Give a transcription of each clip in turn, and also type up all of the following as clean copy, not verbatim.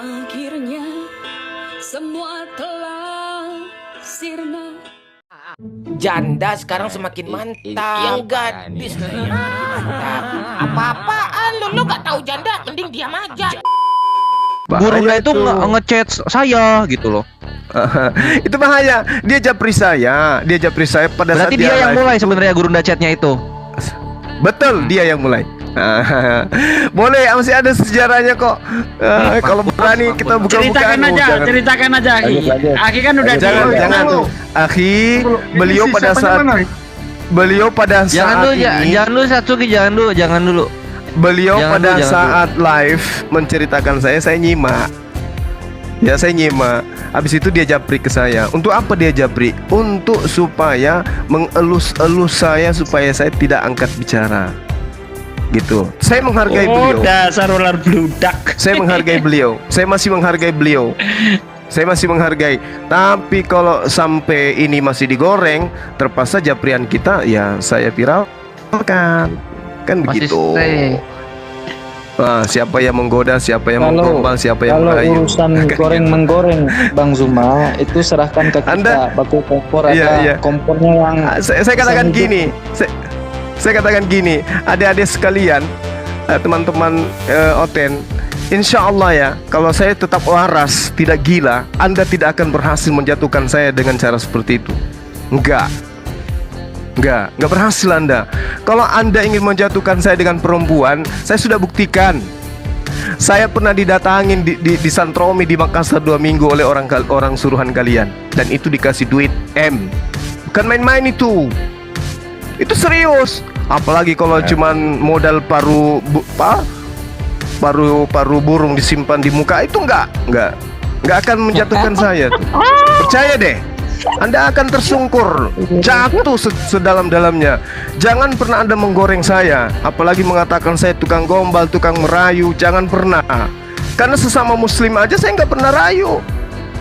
Akhirnya semua telah sirna. Janda sekarang semakin mantap, gadis mantap. Apa-apaan lu gak tahu janda, mending diam aja. Gurunya itu ngechat saya gitu loh. Itu bahaya. Dia japri saya pada Berarti saat dia yang live. mulai sebenarnya Gurunda chatnya itu. Betul, dia yang mulai. Boleh, masih ada sejarahnya kok. Kalau berani kita buka-bukaan. Ceritakan aja Aki. Aki kan udah Jangan. Akhi, beliau pada saat ini, Jangan dulu Satsuki, jangan dulu. beliau jangan pada dulu, saat live menceritakan saya nyimak. Ya, saya nyimak. Habis itu dia japri ke saya. Untuk apa dia japri? Untuk supaya mengelus-elus saya supaya saya tidak angkat bicara. Gitu. Saya menghargai beliau. Dasar ular bludak. Saya menghargai beliau. Saya masih menghargai beliau. Saya masih menghargai. Tapi kalau sampai ini masih digoreng, terpaksa japrian kita ya saya viralkan. Kan Masih begitu. stay. Nah, siapa yang menggoda, siapa yang menggombal, siapa yang Kalau merayu. urusan goreng-menggoreng Bang Zuma itu serahkan ke kita. Anda- Baku kompor Iya, iya. kompornya yang Saya katakan gini, saya katakan gini, adik-adik sekalian, teman-teman Oten, insya Allah ya, kalau saya tetap waras, tidak gila, Anda tidak akan berhasil menjatuhkan saya dengan cara seperti itu. Enggak berhasil Anda. Kalau Anda ingin menjatuhkan saya dengan perempuan, saya sudah buktikan. Saya pernah didatangin di Santromi di Makassar 2 minggu oleh orang suruhan kalian, dan itu dikasih duit M. Bukan main-main itu. Itu serius. Apalagi kalau cuman modal paru burung disimpan di muka, itu enggak akan menjatuhkan saya tuh. Percaya deh. Anda akan tersungkur, jatuh sedalam-dalamnya. Jangan pernah Anda menggoreng saya, apalagi mengatakan saya tukang gombal, tukang merayu. Jangan pernah. Karena sesama muslim aja saya nggak pernah rayu,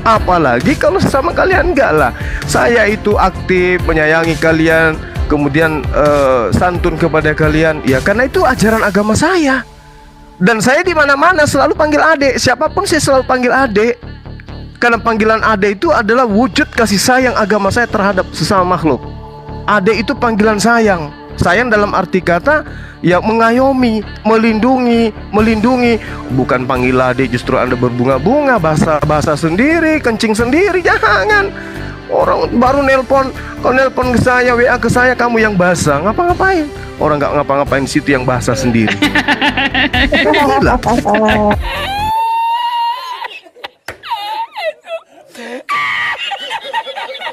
apalagi kalau sesama kalian. Enggak lah. Saya itu aktif menyayangi kalian, kemudian santun kepada kalian. Ya karena itu ajaran agama saya. Dan saya di mana-mana selalu panggil adik. Siapapun saya selalu panggil adik. Karena panggilan ade itu adalah wujud kasih sayang agama saya terhadap sesama makhluk. Ade itu panggilan sayang. Sayang dalam arti kata ya mengayomi, melindungi. Bukan panggil ade justru Anda berbunga-bunga, bahasa sendiri, kencing sendiri. Jangan. Orang baru nelpon, kalau nelpon ke saya, WA ke saya, kamu yang basah. Ngapa-ngapain? Orang nggak ngapa-ngapain, situ yang basah sendiri. Gila.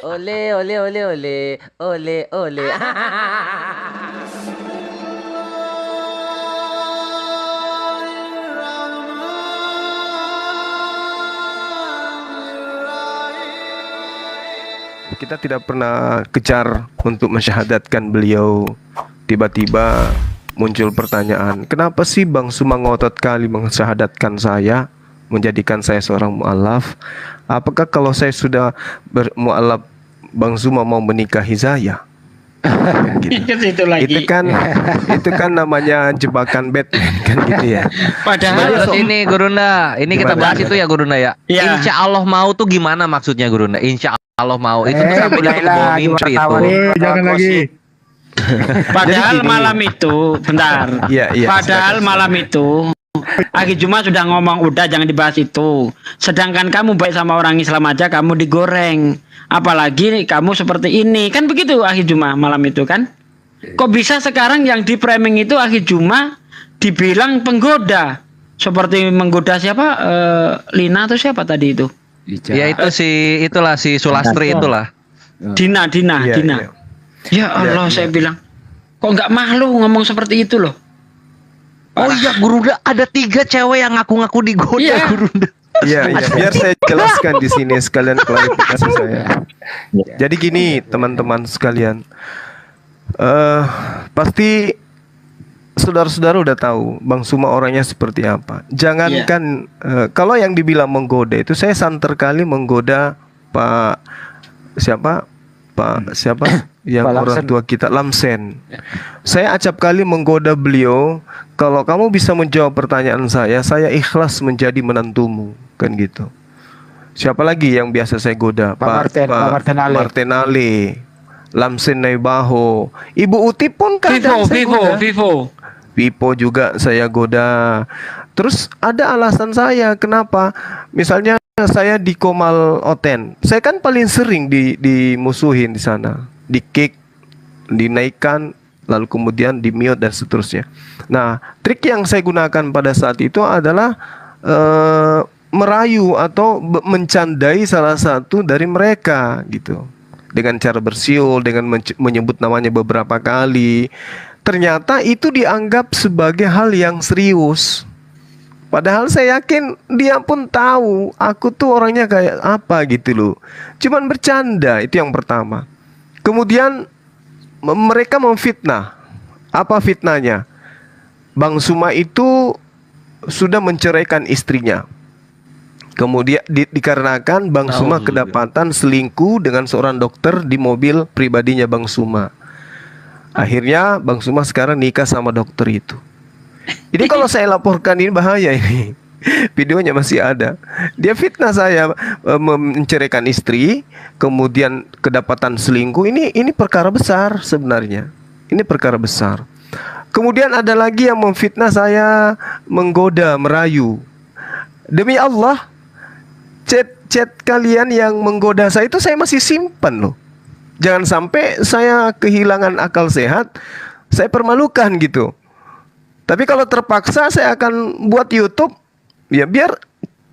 Ole. Kita tidak pernah kejar untuk mensyahadatkan beliau. Tiba-tiba muncul pertanyaan, kenapa sih Bang Zuma ngotot kali mensyahadatkan saya, menjadikan saya seorang mu'alaf? Apakah kalau saya sudah bermu'alaf, Bang Zuma mau menikahi saya? Gitu. Itu kan namanya jebakan Batman kan gitu ya. Padahal Terus ini Gurunda, ini kita Gimana? bahas itu ya Gurunda ya. Iya. Insya Allah mau tuh gimana maksudnya Gurunda? Insya Allah mau itu tuh sampai dia tuh kebawa mimpi itu. jangan lagi. Padahal Jadi gini. malam itu, bentar. Iya, Padahal silakan. malam itu Aki Juma sudah ngomong udah jangan dibahas itu. Sedangkan kamu baik sama orang Islam aja kamu digoreng. Apalagi kamu seperti ini. Kan begitu Aki Juma malam itu kan? Kok bisa sekarang yang di framing itu Aki Juma dibilang penggoda? Seperti menggoda siapa? Lina atau siapa tadi itu? Ya itu itulah si Sulastri itulah. Dina. Iya, Dina. iya. Ya Allah, saya bilang, kok nggak malu ngomong seperti itu loh? Oh iya Gurunda, ada 3 cewek yang ngaku-ngaku digoda Iya. Gurunda. Iya, biar saya jelaskan di sini sekalian klarifikasi saya. Jadi gini, teman-teman sekalian, pasti saudara-saudara udah tahu Bang Zuma orangnya seperti apa. Jangankan kalau yang dibilang menggoda itu, saya santer kali menggoda Pak Pak siapa yang Pak orang Lamsen. tua kita, Lamsen. Saya acap kali menggoda beliau, kalau kamu bisa menjawab pertanyaan saya ikhlas menjadi menantumu, kan gitu. Siapa lagi yang biasa saya goda? Pak Martin Ale. Martin Ale, Lamsen Naibaho, Ibu Uti pun kadang saya goda. Vivo juga saya goda. Terus ada alasan saya kenapa. Misalnya saya di Komal Oten, saya kan paling sering dimusuhin di sana, di kick, dinaikkan, lalu kemudian di mute dan seterusnya. Nah, trik yang saya gunakan pada saat itu adalah merayu atau mencandai salah satu dari mereka gitu, dengan cara bersiul, dengan menyebut namanya beberapa kali. Ternyata itu dianggap sebagai hal yang serius. Padahal saya yakin dia pun tahu aku tuh orangnya kayak apa gitu loh. Cuman bercanda, itu yang pertama. Kemudian mereka memfitnah. Apa fitnahnya? Bang Suma itu sudah menceraikan istrinya. Kemudian dikarenakan Bang Suma kedapatan selingkuh dengan seorang dokter di mobil pribadinya Bang Suma. Akhirnya Bang Suma sekarang nikah sama dokter itu. Jadi kalau saya laporkan ini bahaya ini. Videonya masih ada. Dia fitnah saya menceraikan istri, kemudian kedapatan selingkuh. Ini perkara besar sebenarnya. Ini perkara besar. Kemudian ada lagi yang memfitnah saya, menggoda, merayu. Demi Allah, chat kalian yang menggoda saya itu saya masih simpan loh. Jangan sampai saya kehilangan akal sehat, saya permalukan gitu. Tapi kalau terpaksa saya akan buat YouTube, ya biar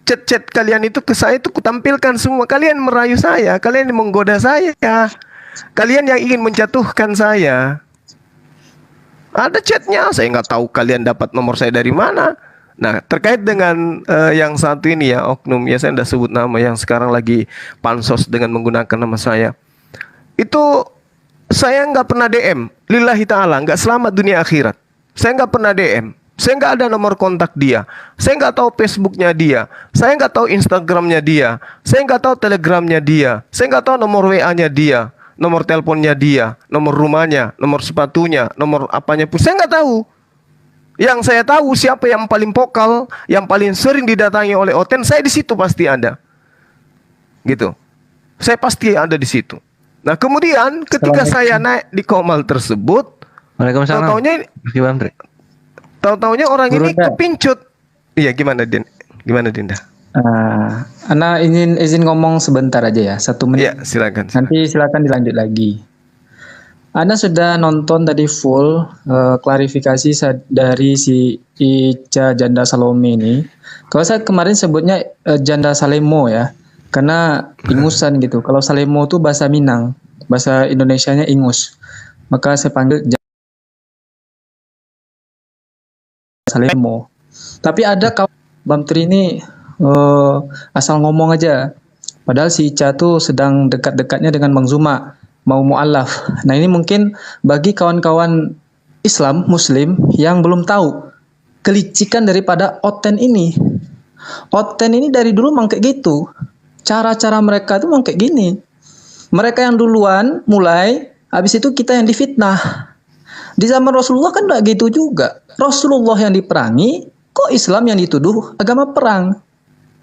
chat-chat kalian itu ke saya itu kutampilkan semua. Kalian merayu saya, kalian yang menggoda saya, kalian yang ingin menjatuhkan saya. Ada chatnya, saya nggak tahu kalian dapat nomor saya dari mana. Nah, terkait dengan yang satu ini ya, oknum, ya saya tidak sebut nama, yang sekarang lagi pansos dengan menggunakan nama saya. Itu saya nggak pernah DM, lillahi ta'ala, nggak selamat dunia akhirat. Saya nggak pernah DM, saya nggak ada nomor kontak dia, saya nggak tahu Facebooknya dia, saya nggak tahu Instagramnya dia, saya nggak tahu Telegramnya dia, saya nggak tahu nomor WA-nya dia, nomor teleponnya dia, nomor rumahnya, nomor sepatunya, nomor apanya pun saya nggak tahu. Yang saya tahu siapa yang paling vokal, yang paling sering didatangi oleh Oten, saya di situ pasti ada, gitu. Saya pasti ada di situ. Nah kemudian ketika saya naik di Komal tersebut, Waalaikumsalam. tahu-taunya orang ini Guru, kepincut. Iya gimana Din? Gimana Dinda? Ana izin ngomong sebentar aja ya, 1 menit. Iya silakan. Nanti silakan dilanjut lagi. Ana sudah nonton tadi full klarifikasi dari si Ica Janda Salome ini. Kalau saya kemarin sebutnya Janda Salemo ya, karena ingusan gitu. Kalau Salemo itu bahasa Minang, bahasa Indonesianya ingus. Maka saya panggil Salemo. Tapi ada kawan Bang Tri ini asal ngomong aja. Padahal si Ica tuh sedang dekat-dekatnya dengan Bang Zuma, mau mu'alaf. Nah ini mungkin bagi kawan-kawan Islam, Muslim yang belum tahu kelicikan daripada Oten ini. Oten ini dari dulu memang kayak gitu. Cara-cara mereka tuh memang kayak gini. Mereka yang duluan mulai, habis itu kita yang difitnah. Di zaman Rasulullah kan enggak gitu juga. Rasulullah yang diperangi, kok Islam yang dituduh agama perang.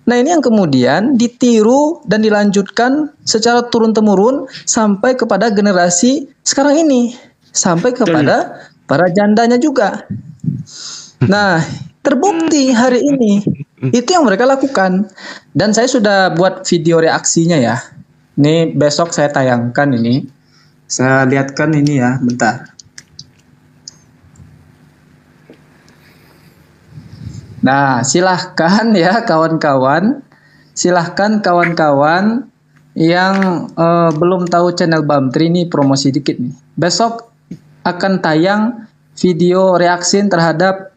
Nah ini yang kemudian ditiru dan dilanjutkan secara turun-temurun sampai kepada generasi sekarang ini. Sampai kepada para jandanya juga. Nah terbukti hari ini. Itu yang mereka lakukan. Dan saya sudah buat video reaksinya ya. Ini besok saya tayangkan ini. Saya lihatkan ini ya, bentar. Nah, silahkan ya kawan-kawan, silahkan kawan-kawan yang belum tahu channel Bang Tri ini, promosi dikit nih. Besok akan tayang video reaksi terhadap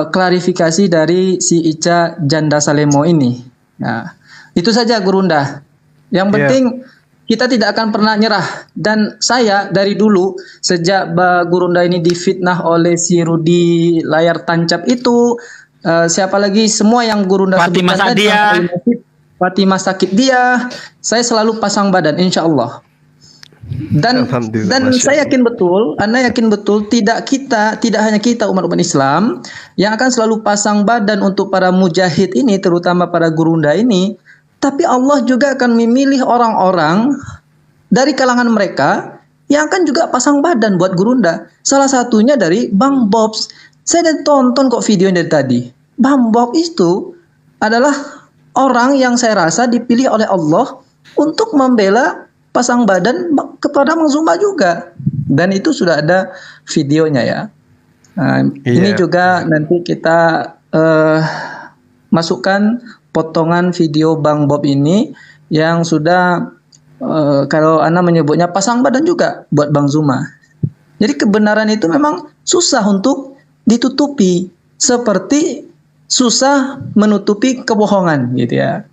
klarifikasi dari si Ica Janda Salemo ini. Nah, itu saja Gurunda. Yang penting kita tidak akan pernah nyerah. Dan saya dari dulu sejak Gurunda ini difitnah oleh si Rudi layar tancap itu. Siapa lagi semua yang Gurunda Fatimah sebutkan tadi, Sadia, Fatimah Sakit dia, saya selalu pasang badan insya Allah. Dan Alhamdulillah, Masya saya Allah. yakin betul, Anda yakin betul tidak hanya kita umat Islam yang akan selalu pasang badan untuk para mujahid ini, terutama para gurunda ini, tapi Allah juga akan memilih orang-orang dari kalangan mereka yang akan juga pasang badan buat gurunda. Salah satunya dari Bang Bobs. Saya udah tonton kok videonya dari tadi. Bang Bobs itu adalah orang yang saya rasa dipilih oleh Allah untuk membela pasang badan kepada Mang Zuma juga, dan itu sudah ada videonya ya. Nah, ini juga nanti kita masukkan potongan video Bang Bob ini yang sudah kalau Ana menyebutnya pasang badan juga buat Bang Zuma. Jadi kebenaran itu memang susah untuk ditutupi, seperti susah menutupi kebohongan gitu ya.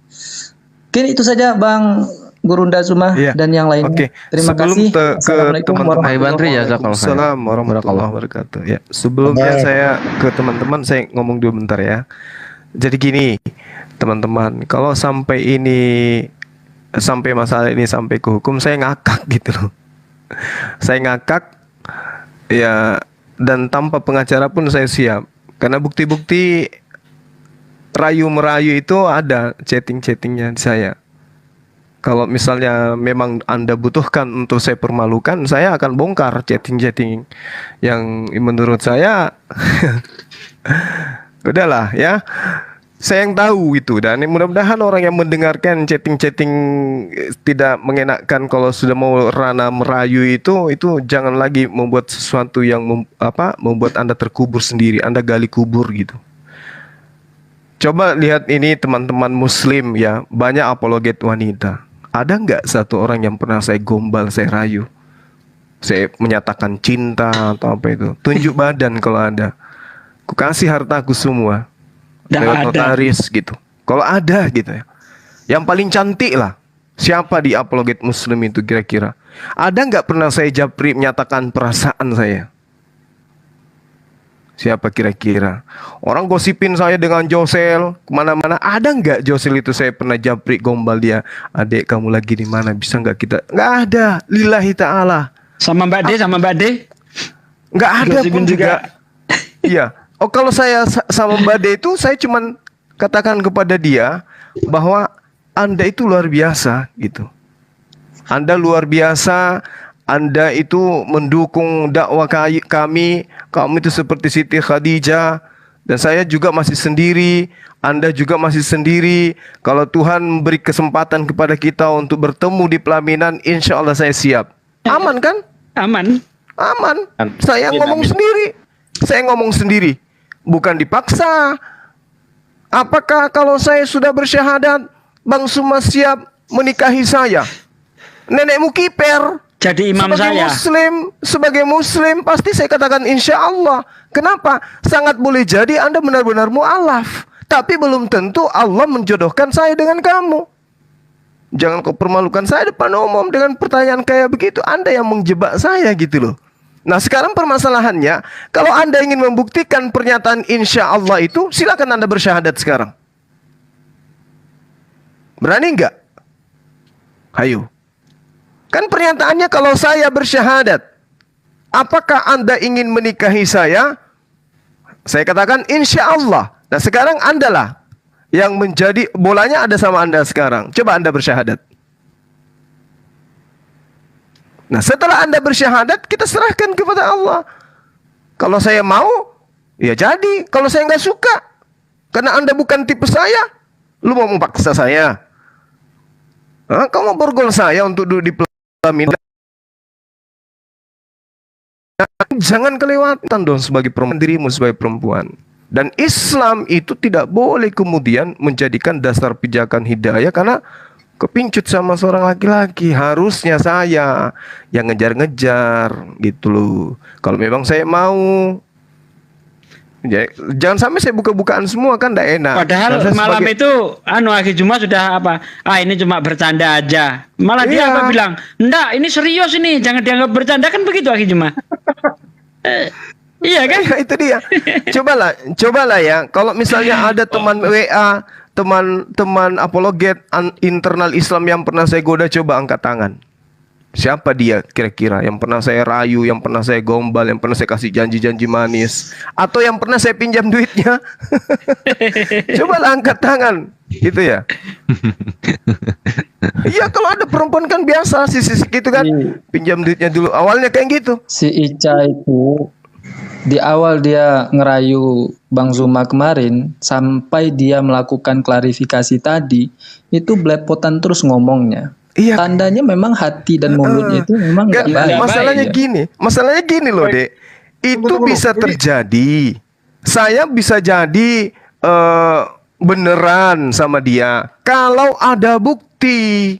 Mungkin itu saja Bang Gurunda Zuma dan yang lain. Oke. Terima Sebelum kasih. ke Assalamualaikum Bantri ya, Waalaikumsalam warahmatullahi wabarakatuh. Ya, sebelumnya saya ke teman-teman saya ngomong dulu bentar ya. Jadi gini, teman-teman, kalau sampai masalah ini sampai ke hukum, saya ngakak gitu loh. Saya ngakak ya, dan tanpa pengacara pun saya siap. Karena bukti-bukti rayu-merayu itu ada chatting-chattingnya di saya. Kalau misalnya memang Anda butuhkan untuk saya permalukan, saya akan bongkar chatting-chatting yang menurut saya udahlah ya. Saya yang tahu itu, dan mudah-mudahan orang yang mendengarkan chatting-chatting tidak mengenakkan kalau sudah mau ranah merayu itu jangan lagi membuat sesuatu yang membuat Anda terkubur sendiri, Anda gali kubur gitu. Coba lihat ini teman-teman muslim ya, banyak apologet wanita. Ada nggak satu orang yang pernah saya gombal, saya rayu, saya menyatakan cinta atau apa itu? Tunjuk badan kalau ada. Ku kasih hartaku semua lewat notaris gitu. Kalau ada gitu ya. Yang paling cantik lah. Siapa di apologet muslim itu kira-kira? Ada nggak pernah saya japri menyatakan perasaan saya? Siapa kira-kira? Orang gosipin saya dengan Josel kemana-mana. Ada nggak Josel itu saya pernah japri gombal dia? Adek kamu lagi di mana? Bisa nggak kita? Nggak ada. Lillahi ta'ala. Sama Mbak D, Nggak ada pun juga. Iya. Oh, kalau saya sama Mbak D itu saya cuman katakan kepada dia bahwa Anda itu luar biasa gitu. Anda luar biasa. Anda itu mendukung dakwah kami. Kamu itu seperti Siti Khadijah. Dan saya juga masih sendiri. Anda juga masih sendiri. Kalau Tuhan memberi kesempatan kepada kita untuk bertemu di pelaminan, insya Allah saya siap. Aman kan? Aman. Saya ngomong sendiri. Saya ngomong sendiri. Bukan dipaksa. Apakah kalau saya sudah bersyahadat, Bang Zuma siap menikahi saya? Nenekmu kiper. Jadi imam Sebagai muslim pasti saya katakan insya Allah. Kenapa? Sangat boleh jadi Anda benar-benar mu'alaf, tapi belum tentu Allah menjodohkan saya dengan kamu. Jangan kau permalukan saya depan umum dengan pertanyaan kayak begitu. Anda yang menjebak saya gitu loh. Nah sekarang permasalahannya, kalau Anda ingin membuktikan pernyataan insya Allah itu, silakan Anda bersyahadat sekarang. Berani nggak? Hayo. Kan pernyataannya kalau saya bersyahadat, apakah Anda ingin menikahi saya? Saya katakan insya Allah. Nah sekarang Anda lah yang menjadi, bolanya ada sama Anda sekarang. Coba Anda bersyahadat. Nah setelah Anda bersyahadat, kita serahkan kepada Allah. Kalau saya mau, ya jadi. Kalau saya nggak suka, karena Anda bukan tipe saya, lu mau memaksa saya. Kamu borgol saya untuk duduk di pelaminan. Jangan kelewatan dong sebagai perempuan, dirimu sebagai perempuan. Dan Islam itu tidak boleh kemudian menjadikan dasar pijakan hidayah karena kepincut sama seorang laki-laki. Harusnya saya yang ngejar-ngejar gitu loh. Kalau memang saya mau, jangan sampai saya buka-bukaan semua, kan tidak enak. Padahal malam itu Akhi Juma sudah apa? ini cuma bercanda aja. Malah dia apa bilang, enggak, ini serius ini, jangan dianggap bercanda, kan begitu Akhi Juma. Iya kan? Itu dia. Cobalah ya. Kalau misalnya ada teman WA, teman apologet internal Islam yang pernah saya goda, coba angkat tangan. Siapa dia kira-kira yang pernah saya rayu, yang pernah saya gombal, yang pernah saya kasih janji-janji manis, atau yang pernah saya pinjam duitnya? Coba angkat tangan, gitu ya. Iya, kalau ada perempuan kan biasa sisi gitu kan, pinjam duitnya dulu. Awalnya kayak gitu. Si Ica itu di awal dia ngerayu Bang Zuma kemarin sampai dia melakukan klarifikasi tadi, itu belepotan terus ngomongnya. Iya. Tandanya memang hati dan mulutnya itu memang Nggak, nggak baik. masalahnya gini loh, Dek. Itu bisa terjadi. Saya bisa jadi beneran sama dia kalau ada bukti.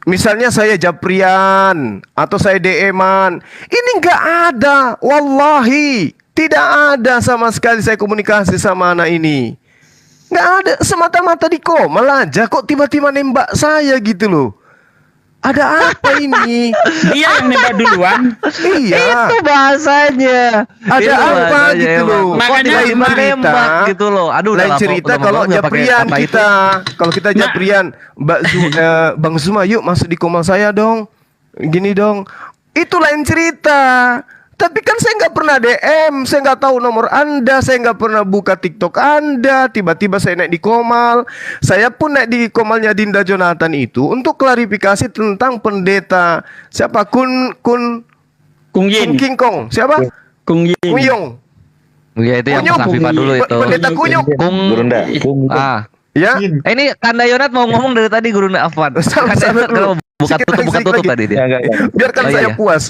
Misalnya saya japrian atau saya DM-an. Ini nggak ada, wallahi. Tidak ada sama sekali saya komunikasi sama anak ini. Nggak ada, semata-mata di komal aja. Kok tiba-tiba nembak saya gitu loh. Ada apa ini? Dia yang nembak duluan. Iya. Itu bahasanya. Ada Itu apa bahasanya gitu emang. loh. Makanya Kok lain Tiba-tiba nembak gitu loh. Aduh, Lain udah cerita lama- kalau lama nggak pakai japrian apa itu. kita. Kalau kita japrian, Bang Zuma, yuk masuk di komal saya dong. Gini dong. Itu lain cerita. Tapi kan saya nggak pernah DM, saya nggak tahu nomor Anda, saya nggak pernah buka TikTok Anda. Tiba-tiba saya naik di komal. Saya pun naik di komalnya Dinda Jonathan itu untuk klarifikasi tentang pendeta siapa Kung Kun Yin. King Kong siapa? Kung Yin. Kuyong. Ya itu yang Kunyuk. pas Afifah dulu itu. Pendeta Kunyuk. Kung Ya. ini Kanda Yonat mau ngomong dari tadi Gurunda Afwan. Sabar Kanda Yonat dulu. kalau buka Sedikit tutup lagi. tadi dia. Biarkan Oh, saya iya. puas.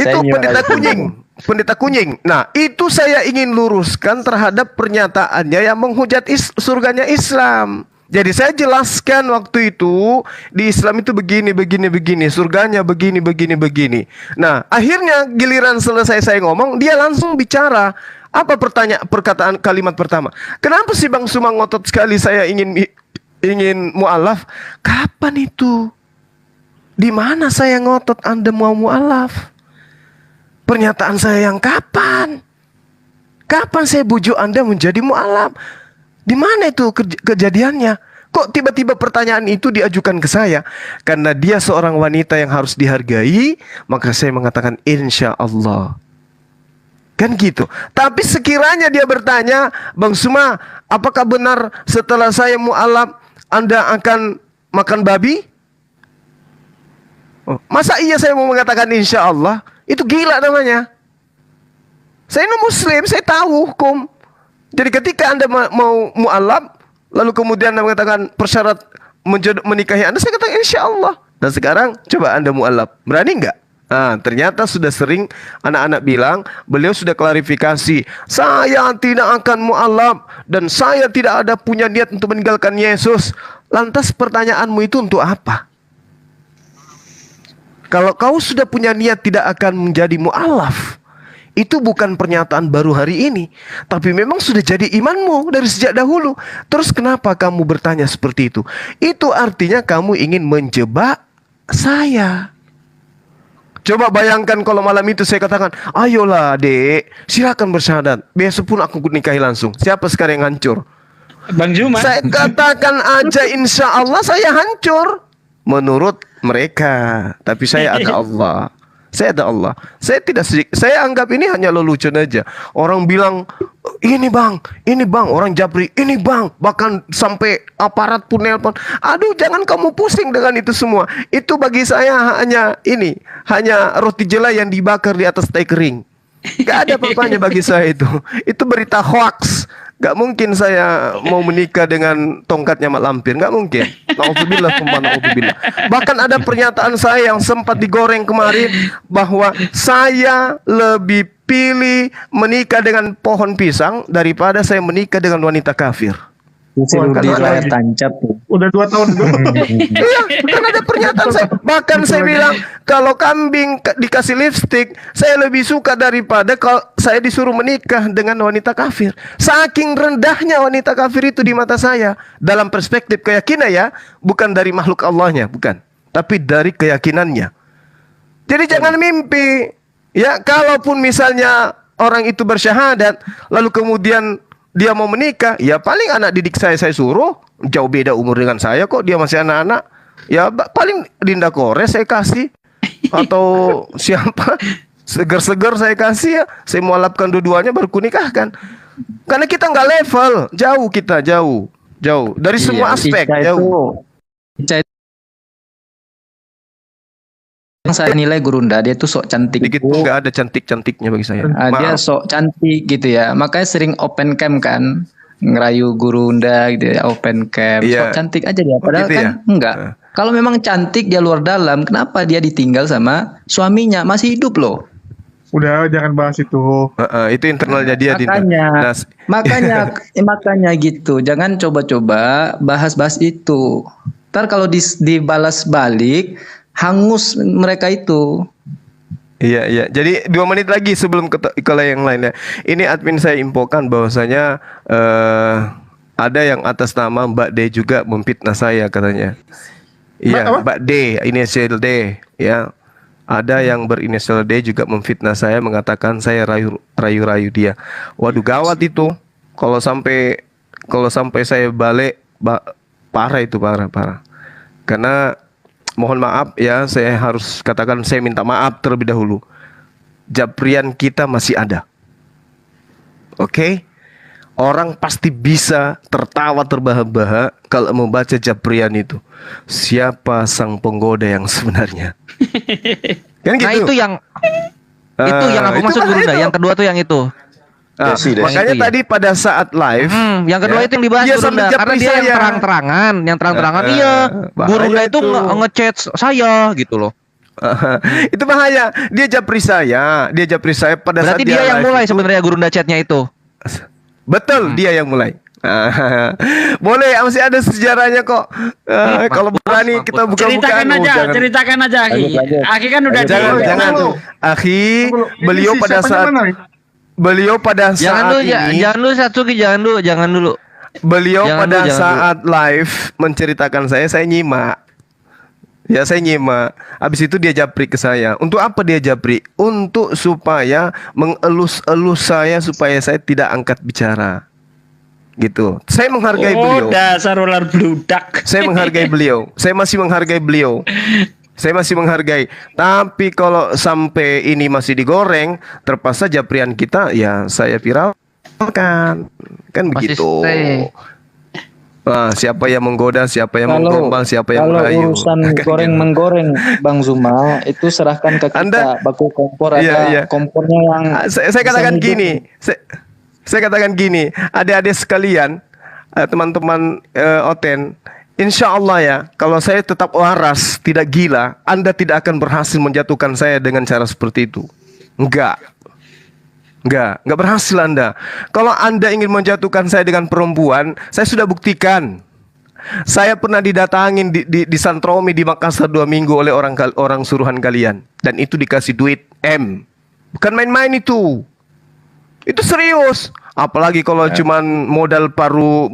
Itu pendeta kunying. Pendeta kunying. Nah, itu saya ingin luruskan terhadap pernyataannya yang menghujat surganya Islam. Jadi saya jelaskan waktu itu di Islam itu begini, surganya begini. Nah, akhirnya giliran selesai saya ngomong, dia langsung bicara. Apa perkataan kalimat pertama? Kenapa sih Bang Zuma ngotot sekali saya ingin mu'alaf? Kapan itu? Di mana saya ngotot Anda mau mu'alaf? Pernyataan saya yang kapan? Kapan saya bujuk Anda menjadi mu'alaf? Di mana itu kejadiannya? Kok tiba-tiba pertanyaan itu diajukan ke saya? Karena dia seorang wanita yang harus dihargai, maka saya mengatakan insya Allah. Kan gitu. Tapi sekiranya dia bertanya, Bang Zuma, apakah benar setelah saya mu'alaf Anda akan makan babi? Oh, masa iya saya mau mengatakan insya Allah? Itu gila namanya. Saya ini muslim, saya tahu hukum. Jadi ketika Anda mau mu'alaf, lalu kemudian Anda mengatakan persyarat menikahi Anda, saya katakan insya Allah. Dan sekarang coba Anda mu'alaf, berani nggak? Nah, ternyata sudah sering anak-anak bilang, beliau sudah klarifikasi, saya tidak akan mu'alaf dan saya tidak ada punya niat untuk meninggalkan Yesus. Lantas pertanyaanmu itu untuk apa? Kalau kau sudah punya niat tidak akan menjadi mu'alaf, itu bukan pernyataan baru hari ini, tapi memang sudah jadi imanmu dari sejak dahulu. Terus kenapa kamu bertanya seperti itu? Itu artinya kamu ingin menjebak saya. Coba bayangkan kalau malam itu saya katakan, ayolah dek, silakan bersyahadat, besok pun aku nikahi langsung. Siapa sekarang yang hancur? Bang Zuma. Saya katakan aja insya Allah saya hancur menurut mereka. Tapi saya ada Allah. Saya ada Allah. Saya anggap ini hanya lelucon aja. Orang bilang ini bang, orang Japri, ini bang, bahkan sampai aparat pun nelpon. Aduh, jangan kamu pusing dengan itu semua. Itu bagi saya hanya roti jelai yang dibakar di atas teh kering. Gak ada apa-apanya bagi saya itu. Itu berita hoax. Gak mungkin saya mau menikah dengan tongkatnya Mak Lampir. Gak mungkin. Na'udzubillah, na'udzubillah. Bahkan ada pernyataan saya yang sempat digoreng kemarin, bahwa saya lebih pilih menikah dengan pohon pisang daripada saya menikah dengan wanita kafir. Di layar tancap tuh. Udah 2 tahun dulu. Iya, kan ada pernyataan saya. Bahkan saya bilang, kalau kambing dikasih lipstik, saya lebih suka daripada kalau saya disuruh menikah dengan wanita kafir. Saking rendahnya wanita kafir itu di mata saya. Dalam perspektif keyakinan ya, bukan dari makhluk Allahnya, bukan. Tapi dari keyakinannya. Jadi jangan mimpi. Ya, kalaupun misalnya orang itu bersyahadat, lalu kemudian dia mau menikah, ya paling anak didik saya suruh, jauh beda umur dengan saya kok, dia masih anak-anak. Ya paling Dinda Kores saya kasih. atau siapa seger-seger saya kasih ya, saya mualafkan dua-duanya baru kunikahkan. Karena kita nggak level, jauh kita jauh dari semua aspek, jauh. Ica itu yang saya nilai Gurunda, dia tuh sok cantik. Dikit pun nggak ada cantik-cantiknya bagi saya. Dia Maaf. sok cantik gitu ya, makanya sering open cam kan, ngerayu Gurunda gitu ya, open cam. Iya. Sok cantik aja dia, padahal gitu kan ya? enggak. Kalau memang cantik dia luar dalam, kenapa dia ditinggal sama suaminya, masih hidup loh. Udah, jangan bahas itu. Itu internalnya dia, Dinda. Nah, Makanya gitu, jangan coba-coba bahas-bahas itu. Ntar kalau dibalas balik, hangus mereka itu. Iya. Jadi 2 menit lagi sebelum ke yang lain ya. Ini admin saya infokan bahwasanya ada yang atas nama Mbak D juga memfitnah saya katanya. Iya, Mbak D, inisial D, ya. Ada yang berinisial D juga memfitnah saya, mengatakan saya rayu-rayu dia. Waduh, gawat itu. Kalau sampai saya balik, parah itu, parah. Karena mohon maaf ya, saya harus katakan saya minta maaf terlebih dahulu. Japrian kita masih ada. Oke? Orang pasti bisa tertawa terbahak-bahak kalau membaca Japrian itu. Siapa sang penggoda yang sebenarnya? Kan gitu. Nah itu yang aku itu maksud kan Gurunda. itu. Yang kedua tuh yang itu. Makanya itu ya. tadi pada saat live, Yang kedua ya, itu yang dibahas dia Gurunda, sambil karena japri dia saya. yang terang-terangan iya. bahaya Gurunda itu itu. ngechat saya gitu loh. Itu bahaya. Dia japri saya pada Berarti saat dia yang live mulai itu. sebenarnya Gurunda chatnya itu. Betul, dia yang mulai. Boleh, masih ada sejarahnya kok. Kalau berani mampus. kita buka-bukaan. Ceritakan aja Aki. Aki kan udah Jangan. Akhi, beliau pada saat Jangan dulu Satsuki, jangan dulu. Beliau Jangan pada dulu, jangan saat live menceritakan saya nyimak. Ya, saya nyimak. Habis itu dia japri ke saya. Untuk apa dia japri? Untuk supaya mengelus-elus saya supaya saya tidak angkat bicara. Gitu. Saya menghargai beliau. Dasar ular bludak. Saya menghargai beliau. Saya masih menghargai beliau. Saya masih menghargai. Tapi kalau sampai ini masih digoreng, terpaksa japrian kita ya saya viralkan. Kan Masih begitu. stay. Nah, siapa yang menggoda, siapa yang menggombal, siapa yang Kalau merayu. urusan Kan goreng gitu. menggoreng Bang Zuma itu serahkan ke kita. Anda- Baku kompor ada Iya. kompornya yang Saya katakan bisa gini, saya katakan gini, adik-adik sekalian, teman-teman Oten, insya Allah ya, kalau saya tetap waras, tidak gila, Anda tidak akan berhasil menjatuhkan saya dengan cara seperti itu. Enggak berhasil Anda. Kalau Anda ingin menjatuhkan saya dengan perempuan, saya sudah buktikan. Saya pernah didatangin di Santromi di Makassar 2 minggu oleh orang suruhan kalian, dan itu dikasih duit M. Bukan main-main itu. Itu serius. Apalagi kalau cuman modal paru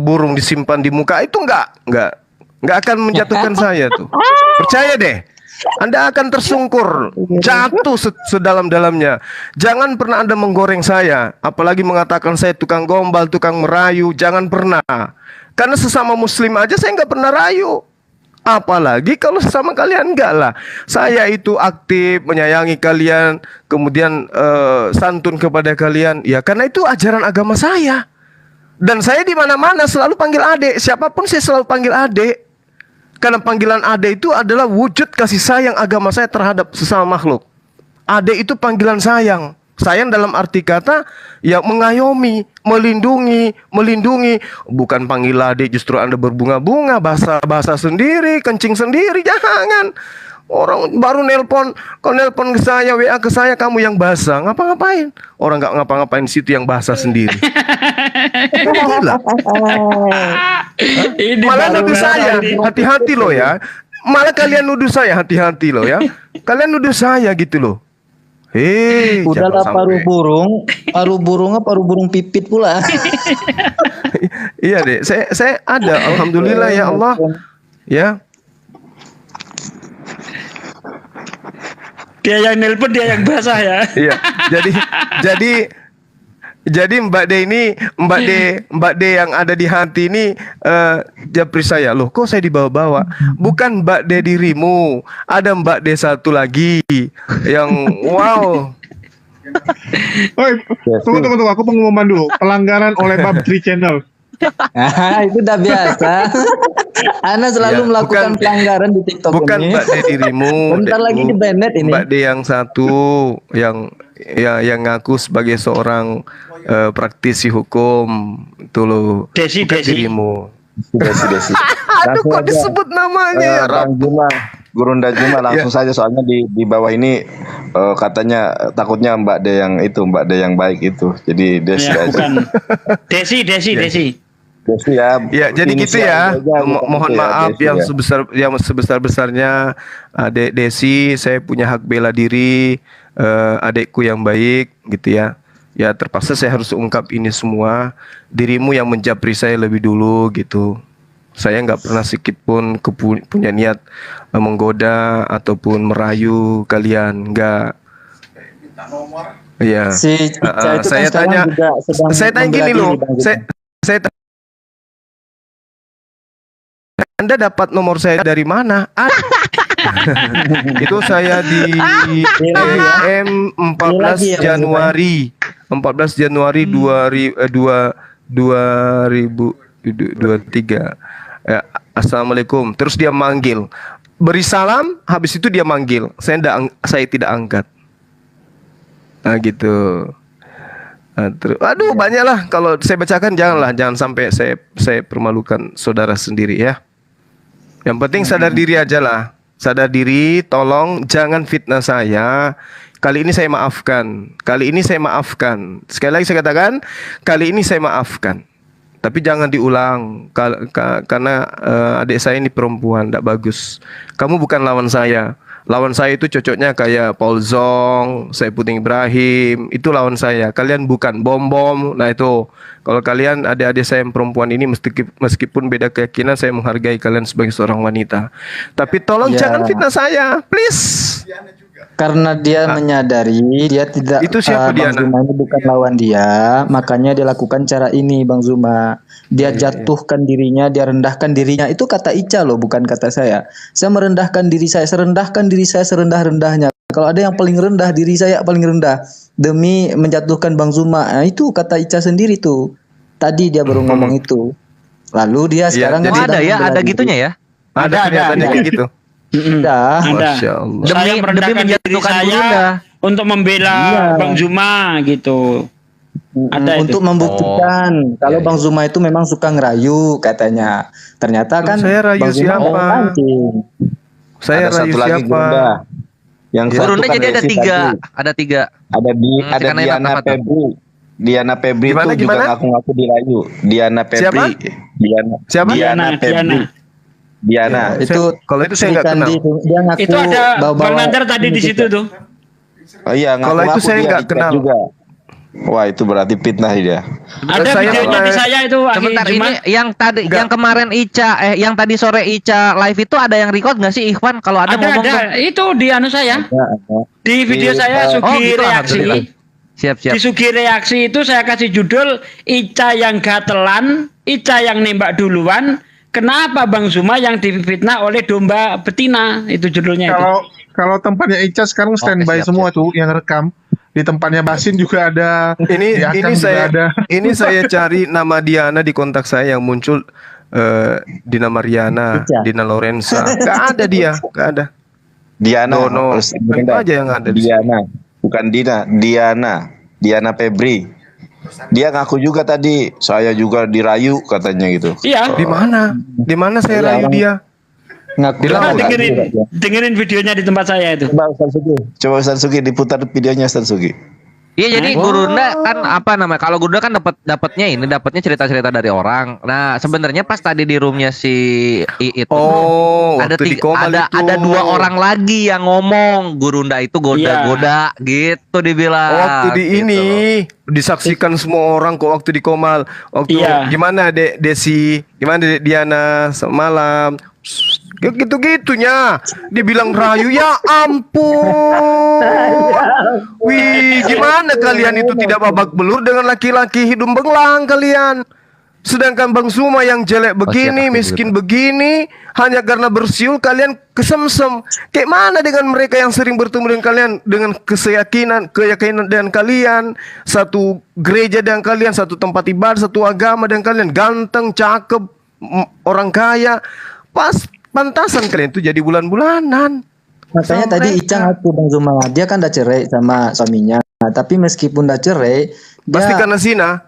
burung disimpan di muka, itu nggak akan menjatuhkan saya tuh. Percaya deh. Anda akan tersungkur, jatuh sedalam-dalamnya. Jangan pernah Anda menggoreng saya, apalagi mengatakan saya tukang gombal, tukang merayu. Jangan pernah. Karena sesama muslim aja saya nggak pernah rayu. Apalagi kalau sesama kalian, enggak lah. Saya itu aktif menyayangi kalian, kemudian santun kepada kalian. Ya karena itu ajaran agama saya. Dan saya di mana-mana selalu panggil adik. Siapapun saya selalu panggil adik. Karena panggilan ade itu adalah wujud kasih sayang agama saya terhadap sesama makhluk. Ade itu panggilan sayang. Sayang dalam arti kata ya mengayomi, melindungi. Bukan panggil ade justru Anda berbunga-bunga, bahasa sendiri, kencing sendiri. Jangan. Orang baru nelpon, kalau nelpon ke saya, WA ke saya, kamu yang basah. Ngapa-ngapain? Orang nggak ngapa-ngapain situ yang basah sendiri. Gila. Malah nuduh saya, hati-hati loh ya. Malah kalian nuduh saya, hati-hati loh ya. Kalian nuduh saya gitu loh. udahlah jangan paru sampai. paru burung pipit pula. Iya deh, saya ada, alhamdulillah ya Allah. Ya. Dia yang nelpon, dia yang basah ya. Iya. Jadi Mbak D yang ada di hati ini japri saya. Loh, kok saya dibawa-bawa? Bukan Mbak D dirimu, ada Mbak D satu lagi yang wow. Oi, tunggu, aku pengumuman dulu. Pelanggaran oleh Bab 3 Channel. Itu udah biasa. Ana selalu Ya, melakukan bukan- pelanggaran di TikTok Bukan ini. Mbak D dirimu. Bentar Dekmu. lagi di banned ini. Mbak D yang satu yang ngaku sebagai seorang praktisi hukum itu loh. Desi, Bukan Desi. dirimu. Desi. Aduh, kok disebut namanya ya, Rab? Bang Juma, Gurunda Juma langsung saja soalnya di bawah ini katanya takutnya Mbak D yang itu, Mbak D yang baik itu. Jadi Desi Ya, aja. bukan. Desi. Desi ya. Ya, jadi gitu ya. Inisial aja, Mohon gitu ya, maaf Desi yang ya. sebesar-besarnya, Desi, saya punya hak bela diri, adekku yang baik gitu ya. Ya terpaksa saya harus ungkap ini semua. Dirimu yang menjapri saya lebih dulu gitu. Saya nggak pernah sedikit pun punya niat menggoda ataupun merayu kalian, nggak. Iya. Si Ica itu Saya kan sekarang tanya, juga sedang saya tanya membela gini diri, loh, Bang Juma. saya Anda dapat nomor saya dari mana? Itu saya di DM 14 Januari 2023. Ya, Assalamualaikum. Terus dia manggil, beri salam, habis itu dia manggil. Saya tidak angkat. Nah gitu. Aduh, banyak lah. Kalau saya bacakan jangan sampai saya permalukan saudara sendiri ya. Yang penting sadar diri aja lah. Sadar diri, tolong jangan fitnah saya. Kali ini saya maafkan. Sekali lagi saya katakan, kali ini saya maafkan. Tapi jangan diulang karena adik saya ini perempuan, tidak bagus. Kamu bukan lawan saya. Lawan saya itu cocoknya kayak Paul Zong, Saifuddin Ibrahim, itu lawan saya. Kalian bukan bom-bom. Nah itu, kalau kalian adik-adik saya yang perempuan ini meskipun beda keyakinan, saya menghargai kalian sebagai seorang wanita. Tapi tolong Ya. jangan fitnah saya, please. Karena dia menyadari dia tidak Itu siapa Bang Diana? Zuma ini bukan lawan dia, makanya dia lakukan cara ini, Bang Zuma. Dia jatuhkan dirinya, dia rendahkan dirinya. Itu kata Ica loh, bukan kata saya. Saya merendahkan diri saya, serendahkan diri saya serendah-rendahnya. Kalau ada yang paling rendah, diri saya paling rendah demi menjatuhkan Bang Zuma. Nah, itu kata Ica sendiri tuh. Tadi dia baru ngomong itu. Lalu dia sekarang jadi Oh, ada sedang ya, membela ada diri. gitunya ya. Ada kelihatannya kayak gitu. Ada. Masya Allah. Saya Demi merendahkan diri menjatuhkan saya Gurunda. untuk membela Iya. Bang Zuma gitu. Ada itu. Untuk membuktikan kalau Bang Zuma itu memang suka ngerayu katanya. Ternyata kan Saya rayu Bang Zuma siapa? mau mancing. Saya Ada rayu satu lagi siapa? Gurunda. Yang satu Gurunda kan jadi ada Desi tiga. tadi. Ada tiga. Ada karena enak Diana apa tuh? Febri. Diana Febri Gimana, itu juga gimana? ngaku-ngaku dirayu. Diana Febri. Siapa? Siapa? Diana Febri. Diana. Ya, Itu kalau itu saya nggak Sri kenal. Kandi, dia ngaku Itu ada bawa-bawa Bang Nandar tadi di ini situ juga. tuh. Oh iya, Kalau ngaku-ngaku itu saya dia nggak ikat kenal. juga. Wah, itu berarti fitnah dia. Ada Saya videonya pernah- di saya itu akhir Sebentar Jumat. ini yang kemarin yang tadi sore Ica live itu ada yang record nggak sih Ikhwan? Kalau ada ngomong dong. Itu di anu saya. Di video Di- saya oh, Sugi gitu, reaksi. alhamdulillah. Siap. Di Sugi reaksi itu saya kasih judul Ica yang gatelan, Ica yang nembak duluan. Kenapa Bang Zuma yang difitnah oleh domba betina? Itu judulnya itu. Kalau tempatnya Ica sekarang standby siap, semua tuh yang rekam. Di tempatnya Basin juga ada. Ini di Akang juga ada. saya cari nama Diana di kontak saya yang muncul Dina Mariana, Ica. Dina Lorenza. Gak ada dia, gak ada. Diana. Dono. Terus Itu aja yang ada. Diana. Bukan Dina, Diana Febri. Dia ngaku juga tadi, saya juga dirayu katanya gitu. Iya. Di mana? Di mana saya Iya, rayu orang- dia? Ngaku Di laut. Dengerin videonya di tempat saya itu. Coba Ustaz Sugi diputar videonya Ustaz Sugi. Iya jadi Gurunda kan apa namanya? Kalau Gurunda kan dapatnya cerita-cerita dari orang. Nah sebenarnya pas tadi di roomnya si itu Oh, ada waktu di tiga, Komal itu. ada dua orang lagi yang ngomong Gurunda itu goda-goda gitu dibilang. Oh, waktu di gitu. ini disaksikan semua orang kok waktu di Komal. Waktu Iya. gimana Dek Desi? Gimana Dek Diana semalam? Gitu-gitunya dibilang rayu, ya ampun. Wih, gimana kalian itu tidak babak belur dengan laki-laki hidung belang kalian. Sedangkan Bang Zuma yang jelek begini, miskin begini, hanya karena bersiul kalian kesemsem. Kayak mana dengan mereka yang sering bertemu dengan kalian dengan keyakinan dengan kalian, satu gereja dengan kalian, satu tempat ibadah, satu agama dengan kalian, ganteng, cakep, orang kaya, pantasan kalian itu jadi bulan-bulanan. Makanya tadi Icang aku Bang Zuma, dia kan udah cerai sama suaminya. Nah, tapi meskipun udah cerai, pasti karena zina.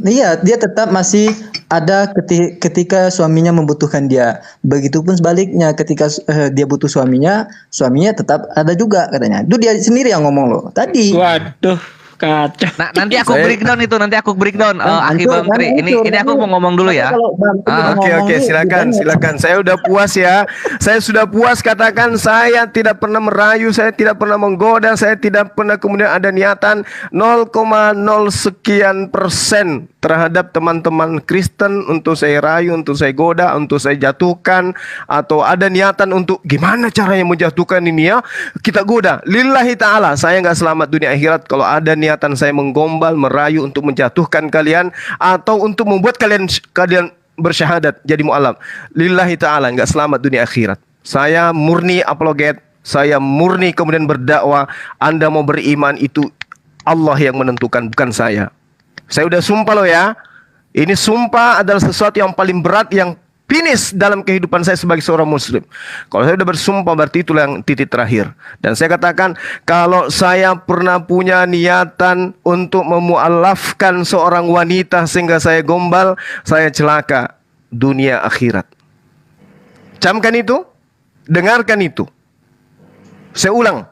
Iya, dia tetap masih ada ketika suaminya membutuhkan dia. Begitupun sebaliknya, ketika dia butuh suaminya tetap ada juga katanya. Itu dia sendiri yang ngomong loh tadi. Waduh, kacau. Nah, nanti aku breakdown Akhi Bang Tri. Ini aku mau ngomong dulu ya. Oke, silakan. Saya udah puas ya. Saya sudah puas, katakan saya tidak pernah merayu, saya tidak pernah menggoda, saya tidak pernah kemudian ada niatan 0,0 sekian persen terhadap teman-teman Kristen untuk saya rayu, untuk saya goda, untuk saya jatuhkan, atau ada niatan untuk gimana caranya menjatuhkan ini ya, kita goda. Lillahi ta'ala, saya nggak selamat dunia akhirat kalau ada niatan saya menggombal, merayu untuk menjatuhkan kalian, atau untuk membuat kalian bersyahadat jadi mu'alaf. Lillahi ta'ala, nggak selamat dunia akhirat. Saya murni apologet, saya murni kemudian berdakwah. Anda mau beriman itu Allah yang menentukan, bukan saya. Saya udah sumpah loh ya. Ini sumpah adalah sesuatu yang paling berat, yang finish dalam kehidupan saya sebagai seorang muslim. Kalau saya udah bersumpah, berarti itulah yang titik terakhir. Dan saya katakan, kalau saya pernah punya niatan untuk memualafkan seorang wanita sehingga saya gombal, saya celaka dunia akhirat. Camkan itu, dengarkan itu. Saya ulang,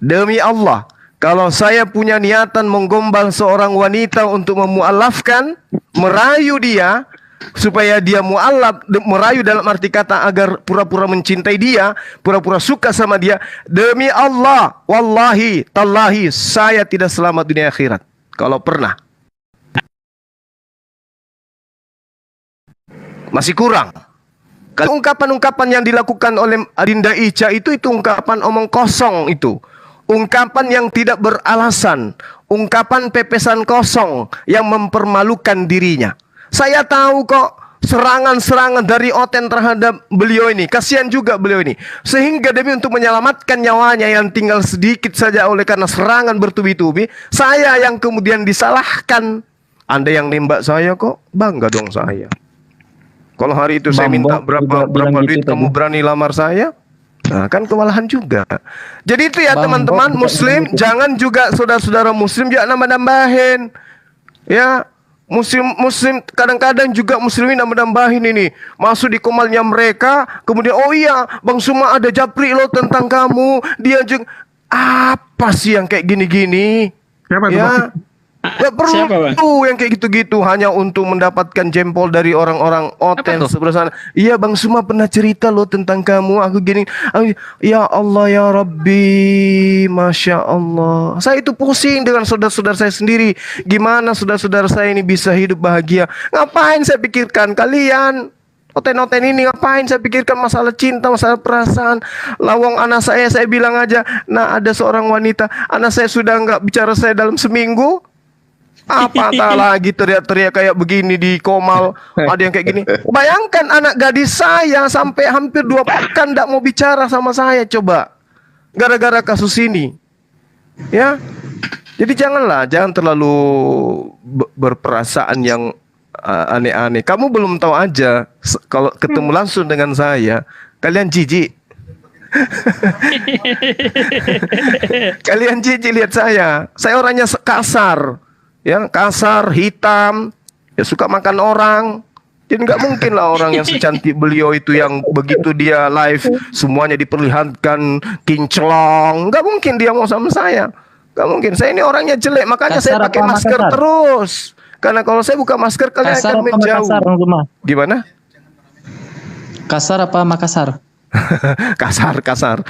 demi Allah, kalau saya punya niatan menggombal seorang wanita untuk memualafkan, merayu dia supaya dia mualaf, merayu dalam arti kata agar pura-pura mencintai dia, pura-pura suka sama dia, demi Allah, wallahi, tallahi, saya tidak selamat dunia akhirat. Kalau pernah. Masih kurang. Kalau ungkapan-ungkapan yang dilakukan oleh Adinda Ica itu ungkapan omong kosong itu. Ungkapan yang tidak beralasan, ungkapan pepesan kosong yang mempermalukan dirinya. Saya tahu kok serangan-serangan dari Oten terhadap beliau ini. Kasihan juga beliau ini. Sehingga demi untuk menyelamatkan nyawanya yang tinggal sedikit saja oleh karena serangan bertubi-tubi, saya yang kemudian disalahkan. Anda yang nembak saya kok, bangga dong saya. Kalau hari itu saya minta berapa duit kamu berani lamar saya? Nah, kan kewalahan juga. Jadi itu ya teman-teman muslim, jangan juga saudara-saudara muslim juga nambah-nambahin. Ya, muslim kadang-kadang juga muslimin nambah-nambahin ini. Masuk di komalnya mereka, kemudian oh iya, Bang Zuma ada japri loh tentang kamu. Dia juga apa sih yang kayak gini-gini? Siapa itu, ya. Bang? Gak perlu tuh yang kayak gitu-gitu hanya untuk mendapatkan jempol dari orang-orang Oten sebelah sana. Iya Bang Zuma pernah cerita loh tentang kamu. Aku gini, ya Allah ya Rabbi, Masya Allah. Saya itu pusing dengan saudara-saudara saya sendiri. Gimana saudara-saudara saya ini bisa hidup bahagia? Ngapain saya pikirkan kalian? Oten-oten ini ngapain saya pikirkan masalah cinta, masalah perasaan. Lawang anak saya bilang aja, nah ada seorang wanita, anak saya sudah nggak bicara saya dalam seminggu. Apa tak lagi teriak-teriak kayak begini di Komal. Ada yang kayak gini. Bayangkan anak gadis saya sampai hampir 2 pekan tidak mau bicara sama saya. Coba, gara-gara kasus ini. Ya, jadi jangan terlalu berperasaan yang aneh-aneh. Kamu belum tahu aja. Kalau ketemu langsung dengan saya, kalian jijik. Kalian jijik lihat saya. Saya orangnya kasar. Ya, kasar, hitam, ya suka makan orang. Jadi nggak mungkin lah orang yang secantik beliau itu yang begitu dia live semuanya diperlihatkan kinclong. Nggak mungkin dia mau sama saya. Nggak mungkin. Saya ini orangnya jelek, makanya saya pakai masker terus. Karena kalau saya buka masker kalian akan menjauh. Gimana? Kasar apa Makassar? kasar.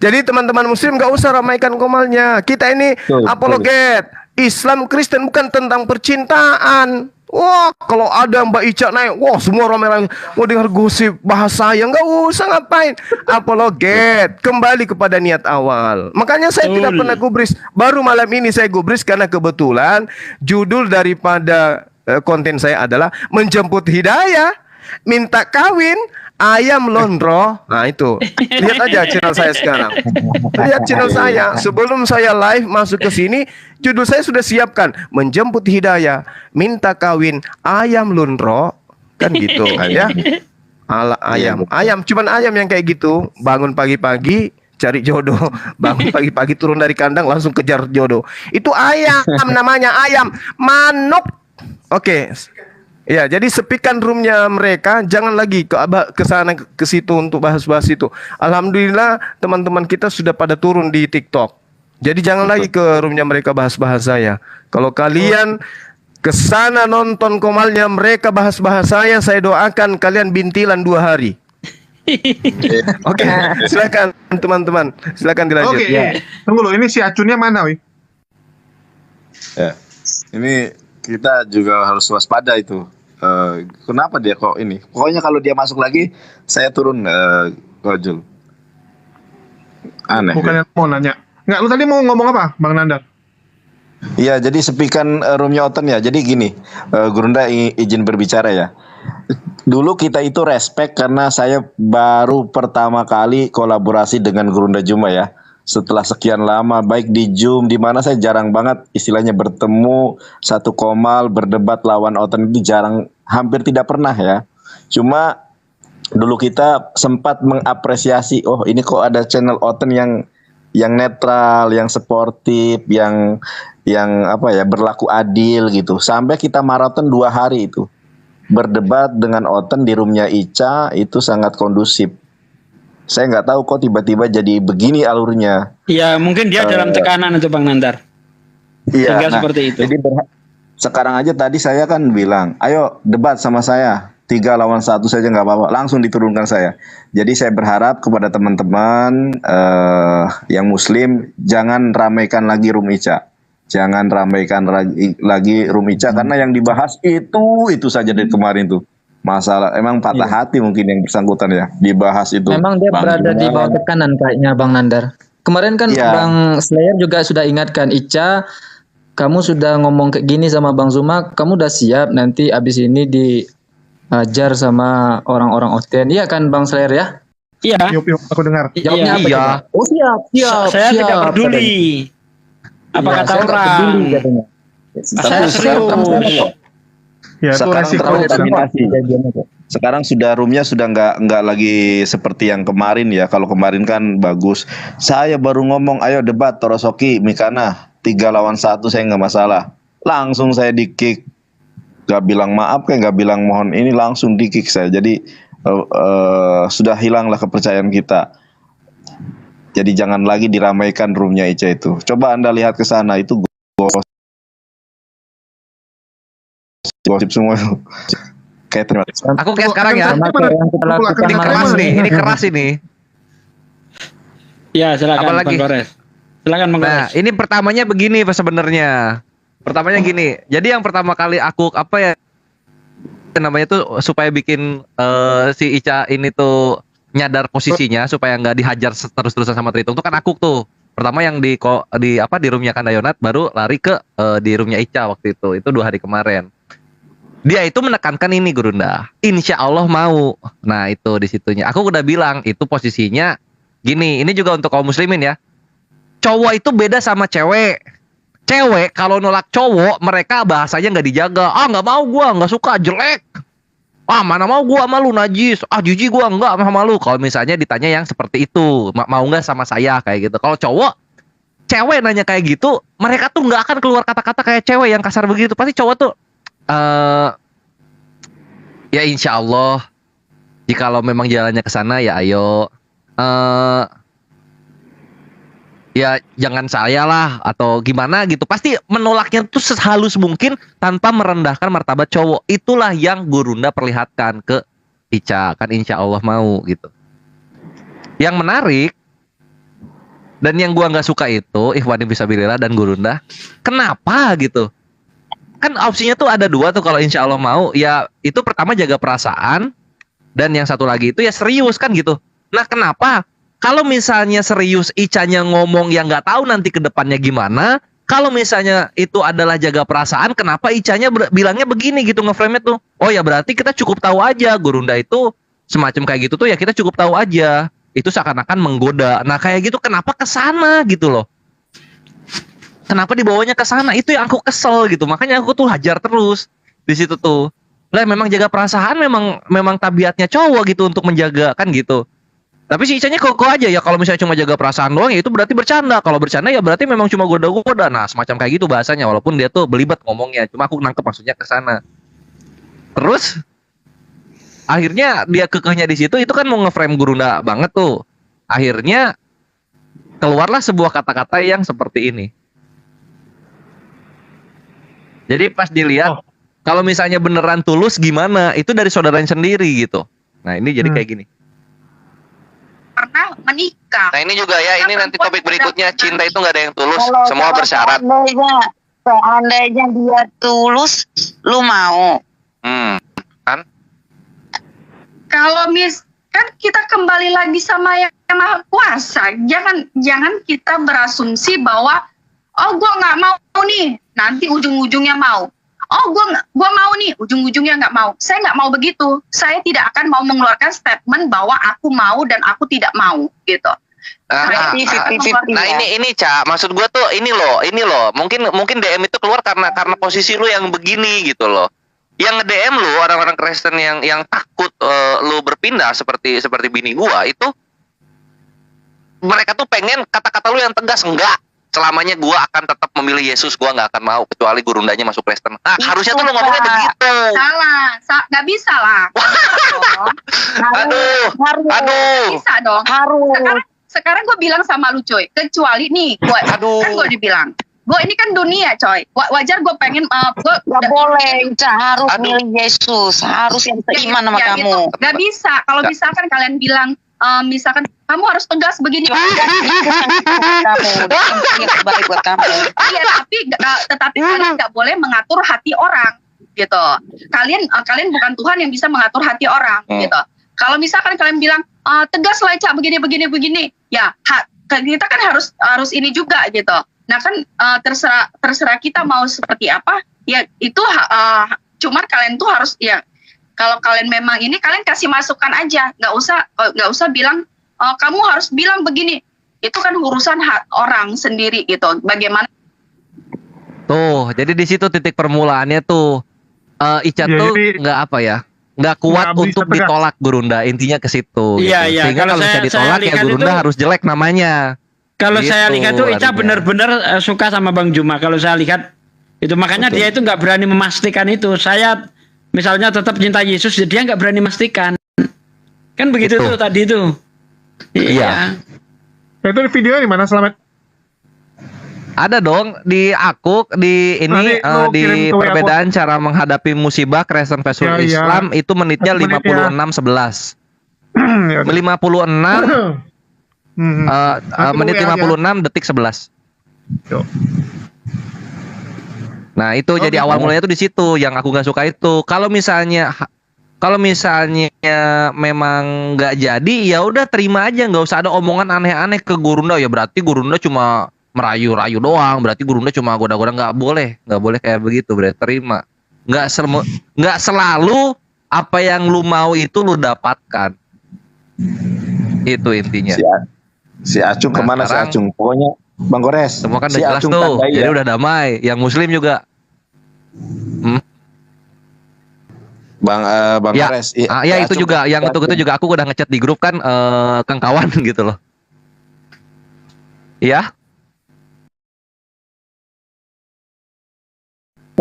Jadi teman-teman muslim nggak usah ramaikan komalnya. Kita ini apologet. Islam Kristen bukan tentang percintaan. Wah, kalau ada Mbak Ica naik, wah semua ramai-ramai mau dengar gosip bahasa yang nggak usah ngapain. Apologet, kembali kepada niat awal. Makanya saya tidak pernah gubris. Baru malam ini saya gubris karena kebetulan judul daripada konten saya adalah menjemput hidayah, minta kawin, ayam lonro. Nah itu, lihat aja channel saya sekarang. Lihat channel saya. Sebelum saya live masuk ke sini, judul saya sudah siapkan, menjemput hidayah, minta kawin, ayam lonro, kan gitu kan ya. Ala ayam, cuman ayam yang kayak gitu. Bangun pagi-pagi cari jodoh, bangun pagi-pagi turun dari kandang langsung kejar jodoh. Itu ayam namanya, ayam manuk. Oke. Ya, jadi sepikan roomnya mereka, jangan lagi ke sana ke situ untuk bahas-bahas itu. Alhamdulillah teman-teman kita sudah pada turun di TikTok. Jadi jangan lagi ke roomnya mereka bahas-bahas saya. Kalau kalian ke sana nonton komalnya mereka bahas-bahas saya doakan kalian bintilan 2 hari. Oke, silakan teman-teman, silakan dilanjut. Oke, tunggu loh, ini si acunnya mana, Wi? Ya, ini kita juga harus waspada itu. Kenapa dia kok ini? Pokoknya kalau dia masuk lagi, saya turun Gojul. Aneh. Bukannya mau nanya. Nggak, lu tadi mau ngomong apa, Bang Nandar? Iya, jadi sepikan roomnya Oten ya. Jadi gini, Gurunda izin berbicara ya. Dulu kita itu respect karena saya baru pertama kali kolaborasi dengan Gurunda Juma ya. Setelah sekian lama, baik di Zoom, di mana saya jarang banget istilahnya bertemu satu komal, berdebat lawan Oten itu jarang, hampir tidak pernah ya. Cuma dulu kita sempat mengapresiasi, oh ini kok ada channel Oten yang netral, yang sportif, yang apa ya, berlaku adil gitu. Sampai kita maraton 2 hari itu. Berdebat dengan Oten di roomnya Ica itu sangat kondusif. Saya nggak tahu kok tiba-tiba jadi begini alurnya. Ya mungkin dia dalam tekanan itu Bang Nandar. Iya, sehingga seperti itu. Jadi sekarang aja tadi saya kan bilang, ayo debat sama saya, 3 lawan 1 saja nggak apa-apa, langsung diturunkan saya. Jadi saya berharap kepada teman-teman yang Muslim jangan ramaikan lagi room Ica, jangan ramaikan lagi room Ica karena yang dibahas itu saja dari kemarin tuh. Masalah emang patah hati mungkin yang bersangkutan ya dibahas itu. Memang dia berada di bawah tekanan kayaknya Bang Nandar. Kemarin kan Bang Slayer juga sudah ingatkan, Ica, kamu sudah ngomong kayak gini sama Bang Zuma, kamu udah siap nanti abis ini diajar sama orang-orang Oten. Iya kan Bang Slayer ya? Iya. Yuk, aku dengar. Jawabnya apa? Iya. Oh siap. Saya tidak peduli. Apa kata orang? Saya serius. Ya, sekarang terkontaminasi. Sekarang sudah roomnya sudah nggak lagi seperti yang kemarin ya. Kalau kemarin kan bagus. Saya baru ngomong, ayo debat Torosoki, Mikana, 3 lawan 1 saya nggak masalah. Langsung saya di kick. Gak bilang maaf kayak nggak bilang mohon ini, langsung di kick saya. Jadi sudah hilanglah kepercayaan kita. Jadi jangan lagi diramaikan roomnya Ica itu. Coba Anda lihat ke sana itu gosip semua. Kayak terima kasih. Aku kayak sekarang ya. Ini keras nih, ini keras ini. Ya, silakan Apalagi? Bang Gores. Silakan Bang Gores. Nah, ini pertamanya begini sebenarnya. Pertamanya gini. Jadi yang pertama kali aku apa ya namanya tuh supaya bikin si Ica ini tuh nyadar posisinya supaya nggak dihajar terus-terusan sama Tritung tuh kan aku tuh. Pertama yang di roomnya Kandayonat, baru lari ke di roomnya Ica waktu itu 2 hari kemarin. Dia itu menekankan ini Gurunda, insya Allah mau. Nah itu di situnya. Aku udah bilang itu posisinya gini. Ini juga untuk kaum muslimin ya. Cowok itu beda sama cewek. Cewek kalau nolak cowok mereka bahasanya nggak dijaga. Ah nggak mau gua, nggak suka, jelek. Ah mana mau gua sama lu, najis. Ah jijik gua nggak sama lu. Kalau misalnya ditanya yang seperti itu, mau nggak sama saya kayak gitu. Kalau cewek nanya kayak gitu, mereka tuh nggak akan keluar kata-kata kayak cewek yang kasar begitu. Pasti cowok tuh ya insya Allah jikalau memang jalannya ke sana ya ayo, ya jangan saya lah atau gimana gitu. Pasti menolaknya tuh sehalus mungkin tanpa merendahkan martabat cowok. Itulah yang Gurunda perlihatkan ke Ica, kan insya Allah mau gitu. Yang menarik dan yang gua nggak suka itu Ikhwani Fisabilillah dan Gurunda, kenapa gitu? kan opsinya tuh ada dua tuh kalau insya Allah mau. Ya itu pertama jaga perasaan, dan yang satu lagi itu ya serius kan gitu. Nah kenapa? Kalau misalnya serius Icanya ngomong yang nggak tahu nanti ke depannya gimana. Kalau misalnya itu adalah jaga perasaan, kenapa Icanya bilangnya begini gitu ngeframe-nya tuh? Oh ya berarti kita cukup tahu aja Gurunda itu semacam kayak gitu tuh ya kita cukup tahu aja. Itu seakan-akan menggoda. Nah kayak gitu kenapa kesana gitu loh? Kenapa dibawanya ke sana? Itu yang aku kesel gitu. Makanya aku tuh hajar terus di situ tuh. Lah memang jaga perasaan memang tabiatnya cowok gitu untuk menjaga kan gitu. Tapi si Icanya kok aja ya kalau misalnya cuma jaga perasaan doang ya itu berarti bercanda. Kalau bercanda ya berarti memang cuma goda-goda. Nah, semacam kayak gitu bahasanya walaupun dia tuh belibet ngomongnya. Cuma aku nangkep maksudnya ke sana. Terus akhirnya dia kekehnya di situ itu kan mau ngeframe Gurunda banget tuh. Akhirnya keluarlah sebuah kata-kata yang seperti ini. Jadi pas dilihat kalau misalnya beneran tulus gimana? Itu dari saudaranya sendiri gitu. Nah, ini jadi kayak gini. Pernah menikah. Nah ini juga ya, ini nanti topik berikutnya, cinta itu nggak ada yang tulus, Kalau semua bersyarat. Seandainya dia tulus, lu mau. Kan? Kalau kan kita kembali lagi sama yang Maha Kuasa. Jangan kita berasumsi bahwa oh gua nggak mau nih, nanti ujung-ujungnya mau. Oh gua mau nih, ujung-ujungnya nggak mau. Saya nggak mau begitu. Saya tidak akan mau mengeluarkan statement bahwa aku mau dan aku tidak mau gitu. Nah ini Ca, maksud gua tuh ini loh. Mungkin DM itu keluar karena posisi lu yang begini gitu loh. Yang nge-DM lu orang-orang Kristen yang takut lu berpindah seperti bini gua itu, mereka tuh pengen kata-kata lu yang tegas. Enggak, selamanya gua akan tetap memilih Yesus, gua nggak akan mau kecuali Gurundanya masuk Kristen. Nah, harusnya tuh lu ngomongnya begitu. Salah, nggak bisa lah. Aduh. Nggak bisa dong. Sekarang gue bilang sama lu coy, kecuali nih kan gue dibilang, gue ini kan dunia coy, wajar gue pengen gue nggak boleh, harus milih Yesus, harus yang seiman sama kamu. Gitu. Nggak bisa, kalau misalkan kalian bilang misalkan kamu harus tegas begini, baik buat kamu. Iya, tetapi kalian nggak boleh mengatur hati orang, gitu. Kalian bukan Tuhan yang bisa mengatur hati orang, gitu. Kalau misalkan kalian bilang tegas lah Cak begini, ya kita kan harus ini juga, gitu. Nah kan terserah kita mau seperti apa, ya itu cuman kalian tuh harus ya. Kalau kalian memang ini, kalian kasih masukan aja, nggak usah bilang kamu harus bilang begini. Itu kan urusan orang sendiri gitu. Bagaimana? Tuh, jadi di situ titik permulaannya tuh Ica tuh nggak apa ya, nggak kuat untuk ditolak Gurunda. Intinya ke situ. Iya, gitu. iya. Sehingga kalau bisa ditolak ya Gurunda harus jelek namanya. Kalau gitu, saya lihat tuh Ica benar-benar suka sama Bang Juma. Kalau saya lihat itu makanya dia itu nggak berani memastikan itu. Saya misalnya tetap cinta Yesus, dia nggak berani memastikan. Kan begitu tuh tadi tuh. Iya. Itu video di mana, Selamat? Ada dong di Akuk di ini di perbedaan cara menghadapi musibah Kristen versus Islam itu menitnya 56:11. 56 menit 56 detik 11. Nah itu jadi awal mulanya tuh di situ yang aku nggak suka itu. Kalau misalnya memang nggak jadi ya udah terima aja, nggak usah ada omongan aneh-aneh ke Gurunda. Ya berarti Gurunda cuma merayu-rayu doang, berarti Gurunda cuma goda-goda. Nggak boleh kayak begitu. Berarti terima. Nggak selalu apa yang lu mau itu lu dapatkan. Itu intinya. Si Acung kemana si Acung? Pokoknya Bang Gores, semua kan udah jelas tuh, jadi udah damai. Yang Muslim juga. Bang Gores, ya itu juga, yang itu juga aku udah ngechat di grup kan, Kang kawan gitu loh. Iya.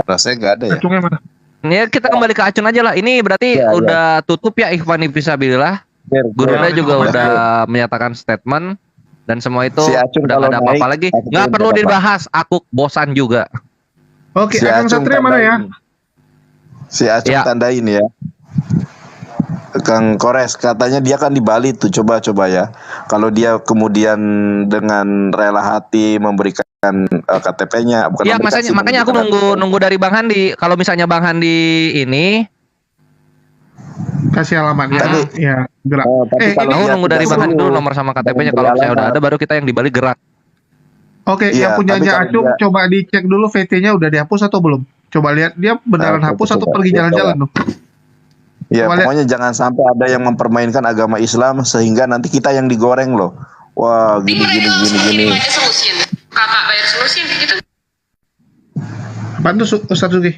Rasanya nggak ada ya. Acungnya mana? Ya kita kembali ke Acun aja lah. Ini berarti udah tutup ya Ikhwani Fisabilillah. Gurunda juga udah menyatakan statement. Dan semua itu udah gak ada apa-apa lagi. Nggak perlu dibahas. Akuk bosan juga. Oke, Akang Satria mana ya? Si Acung tandain ya. Kang Kores, katanya dia kan di Bali tuh, coba ya. Kalau dia kemudian dengan rela hati memberikan KTP-nya, bukan Iya, memberikan sih, makanya aku nunggu dari Bang Handi. Kalau misalnya Bang Handi ini Kasih alamatnya. Tadi, Ya, gerak. tapi kalau aku dia nunggu tidak dari Bang Handi suruh, dulu nomor sama KTP-nya. dengan Kalau misalnya udah alamat. ada, baru kita yang di Bali gerak. Oke, Iya, yang punyanya tapi kalau Acung dia- coba dicek dulu VT-nya udah dihapus atau belum. Coba lihat dia beneran Nah, hapus atau coba. pergi jalan-jalan tuh. Ya, Coba lihat. pokoknya jangan sampai ada yang mempermainkan agama Islam sehingga nanti kita yang digoreng loh. Wah, gini. Kakak bayar selusin gitu. Apaan tuh Ustaz Sugi?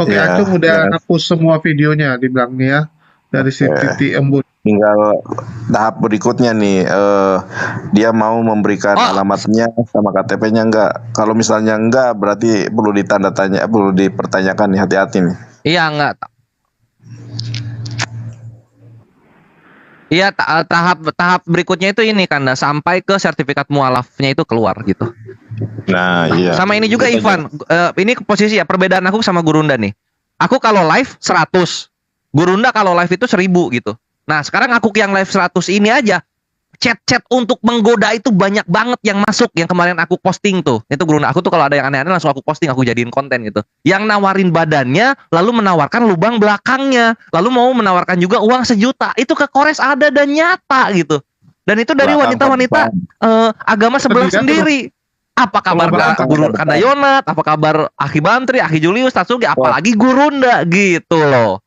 Oke, Ya, Acung udah ya. hapus semua videonya dibilang nih ya dari si Titi Embun. Tinggal tahap berikutnya nih, dia mau memberikan alamatnya sama KTP-nya enggak. Kalau misalnya enggak, berarti perlu perlu dipertanyakan nih, hati-hati nih. Iya, enggak. Iya, tahap berikutnya itu ini kan, sampai ke sertifikat mualafnya itu keluar gitu. Nah, iya. Sama ini juga Ivan, ini posisi ya perbedaan aku sama Gurunda nih. Aku kalau live 100, Gurunda kalau live itu 1000 gitu. Nah sekarang aku yang live 100 ini aja, chat-chat untuk menggoda itu banyak banget yang masuk. Yang kemarin aku posting tuh, itu Gurunda. Aku tuh kalau ada yang aneh-aneh langsung aku posting, aku jadiin konten gitu. Yang nawarin badannya, lalu menawarkan lubang belakangnya, lalu mau menawarkan juga uang 1 juta. Itu ke Kores ada dan nyata gitu. Dan itu dari wanita-wanita agama sebelah sendiri. Apa kabar Guru Kandayonat, apa kabar Aki Bantri, Aki Julius, Tatsugi, apalagi Gurunda gitu loh.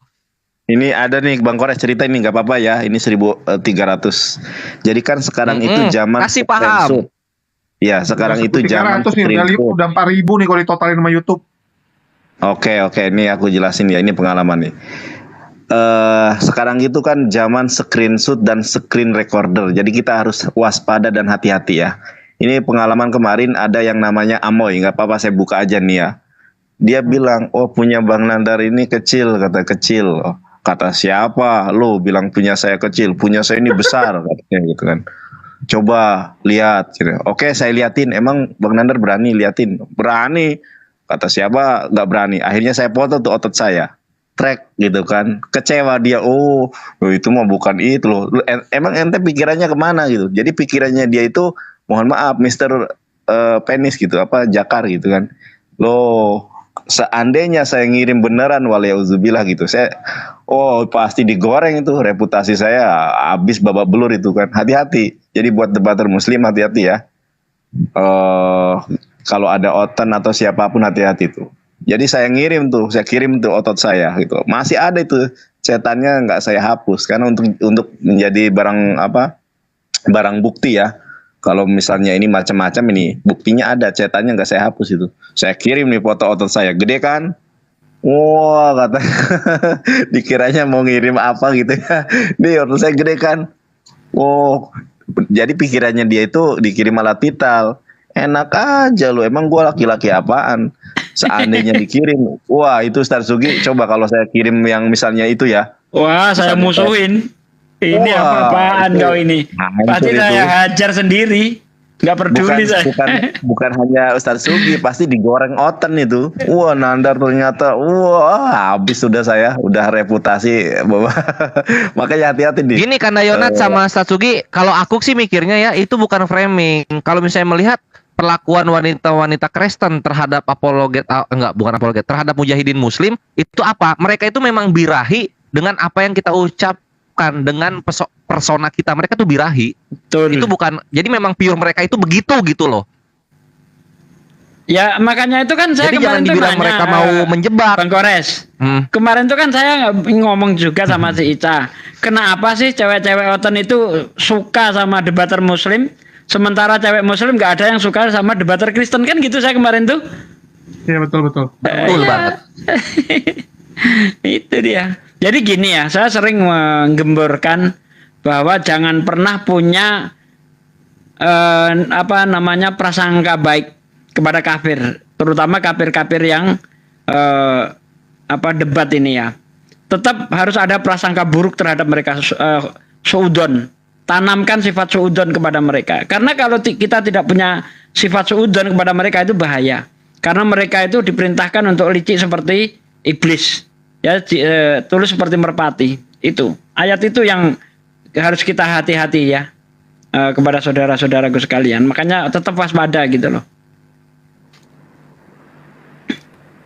Ini ada nih Bang Kores cerita ini nggak apa-apa ya. Ini 1.300. Jadi kan sekarang itu zaman kasih paham. Ya, sekarang itu zaman 300 nih, udah 4.000 nih kalau ditotalin sama YouTube. Oke, ini aku jelasin ya, ini pengalaman nih. Sekarang itu kan zaman screenshot dan screen recorder. Jadi kita harus waspada dan hati-hati ya. Ini pengalaman kemarin ada yang namanya Amoy, nggak apa-apa saya buka aja nih ya. Dia bilang, oh punya Bang Nandar ini kecil, kata kecil. Oh, kata siapa? Lo bilang punya saya kecil, punya saya ini besar, katanya gitu kan. Coba lihat. Gitu. Oke, saya liatin. Emang Bang Nandar berani liatin? Berani. Kata siapa? Nggak berani. Akhirnya saya foto tuh otot saya. Track gitu kan. Kecewa dia. Oh itu mah bukan itu loh. Emang ente pikirannya kemana gitu. Jadi pikirannya dia itu, mohon maaf Mr. Penis gitu. Apa Jakar gitu kan. Loh. Seandainya saya ngirim beneran waliyauzubillah gitu, saya pasti digoreng itu, reputasi saya habis babak belur itu kan. Hati-hati. Jadi buat debater muslim hati-hati ya. Kalau ada Oten atau siapapun hati-hati tuh. Jadi saya kirim tuh otot saya gitu. Masih ada itu cetannya, nggak saya hapus karena untuk menjadi barang bukti ya. Kalau misalnya ini macam-macam ini, buktinya ada, cetannya nggak saya hapus itu. Saya kirim nih foto otot saya, gede kan? Wah, kata dikiranya mau ngirim apa gitu ya. Nih otot saya gede kan? Wow, jadi pikirannya dia itu dikirim alat vital. Enak aja lu, emang gua laki-laki apaan? Seandainya dikirim, wah itu Ustaz Sugi, coba kalau saya kirim yang misalnya itu ya. Wah, saya musuhin. Ini apa-apaan kau ini? Pasti saya hajar sendiri. Nggak peduli saya. Bukan hanya Ustaz Sugi, pasti digoreng Oten itu. Wah, Nandar ternyata, habis sudah saya, udah reputasi. Makanya hati-hati nih. Gini Kandayonat sama Ustaz Sugi, kalau aku sih mikirnya ya itu bukan framing. Kalau misalnya melihat perlakuan wanita-wanita Kristen terhadap terhadap mujahidin Muslim itu apa? Mereka itu memang birahi dengan apa yang kita ucapkan, dengan persona kita. Mereka tuh birahi. Betul. Itu bukan, jadi memang pure mereka itu begitu gitu loh. Ya makanya itu kan saya jadi kemarin jangan dibilang mereka mau menjebak. Bang Kores. Kemarin tuh kan saya ngomong juga sama si Ica. Kenapa sih cewek-cewek Oten itu suka sama debater Muslim, sementara cewek Muslim nggak ada yang suka sama debater Kristen, kan gitu saya kemarin tuh. Iya betul. Betul banget. Itu dia. Jadi gini ya, saya sering menggemborkan bahwa jangan pernah punya prasangka baik kepada kafir, terutama kafir-kafir yang debat ini ya. Tetap harus ada prasangka buruk terhadap mereka, suudon. Tanamkan sifat suudon kepada mereka. Karena kalau kita tidak punya sifat suudon kepada mereka itu bahaya. Karena mereka itu diperintahkan untuk licik seperti iblis. Ya tulus seperti merpati. Itu ayat itu yang harus kita hati-hati ya kepada saudara-saudaraku sekalian. Makanya tetap waspada gitu loh.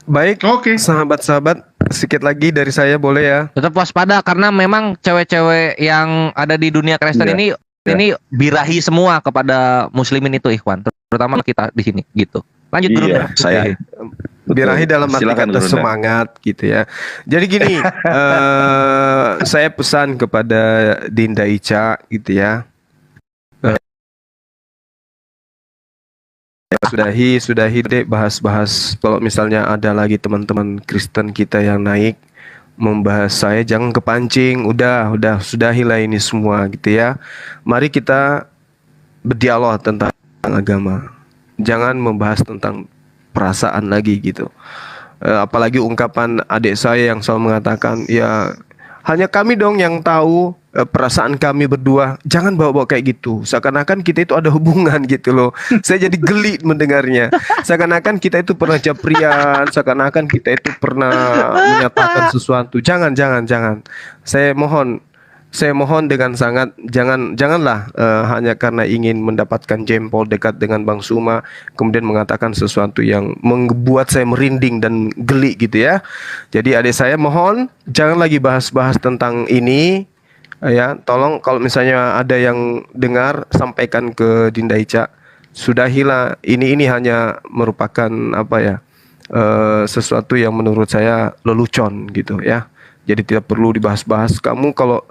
Baik, oke. Sahabat-sahabat, sedikit lagi dari saya boleh ya. Tetap waspada karena memang cewek-cewek yang ada di dunia Kristen Iya. ini birahi semua kepada muslimin itu, Ikhwan. Terutama kita di sini gitu. Lanjut Guru. Iya, saya Birahi dalam arti Silakan, kata Gurunda. semangat gitu ya. Jadi gini, saya pesan kepada Dinda Ica gitu ya. Sudahi deh bahas-bahas. Kalau misalnya ada lagi teman-teman Kristen kita yang naik membahas saya, jangan kepancing. Udah sudahilah ini semua gitu ya. Mari kita berdialog tentang agama. Jangan membahas tentang perasaan lagi gitu. Apalagi ungkapan adik saya yang selalu mengatakan, ya hanya kami dong yang tahu perasaan kami berdua. Jangan bawa-bawa kayak gitu. Seakan-akan kita itu ada hubungan gitu loh. Saya jadi geli mendengarnya. Seakan-akan kita itu pernah japrian, seakan-akan kita itu pernah menyatakan sesuatu. Jangan. Saya mohon dengan sangat janganlah hanya karena ingin mendapatkan jempol dekat dengan Bang Suma kemudian mengatakan sesuatu yang membuat saya merinding dan geli gitu ya. Jadi adik saya mohon jangan lagi bahas-bahas tentang ini ya. Tolong kalau misalnya ada yang dengar sampaikan ke Dinda Ica. Sudahilah, ini hanya merupakan sesuatu yang menurut saya lelucon gitu ya. Jadi tidak perlu dibahas-bahas. Kamu kalau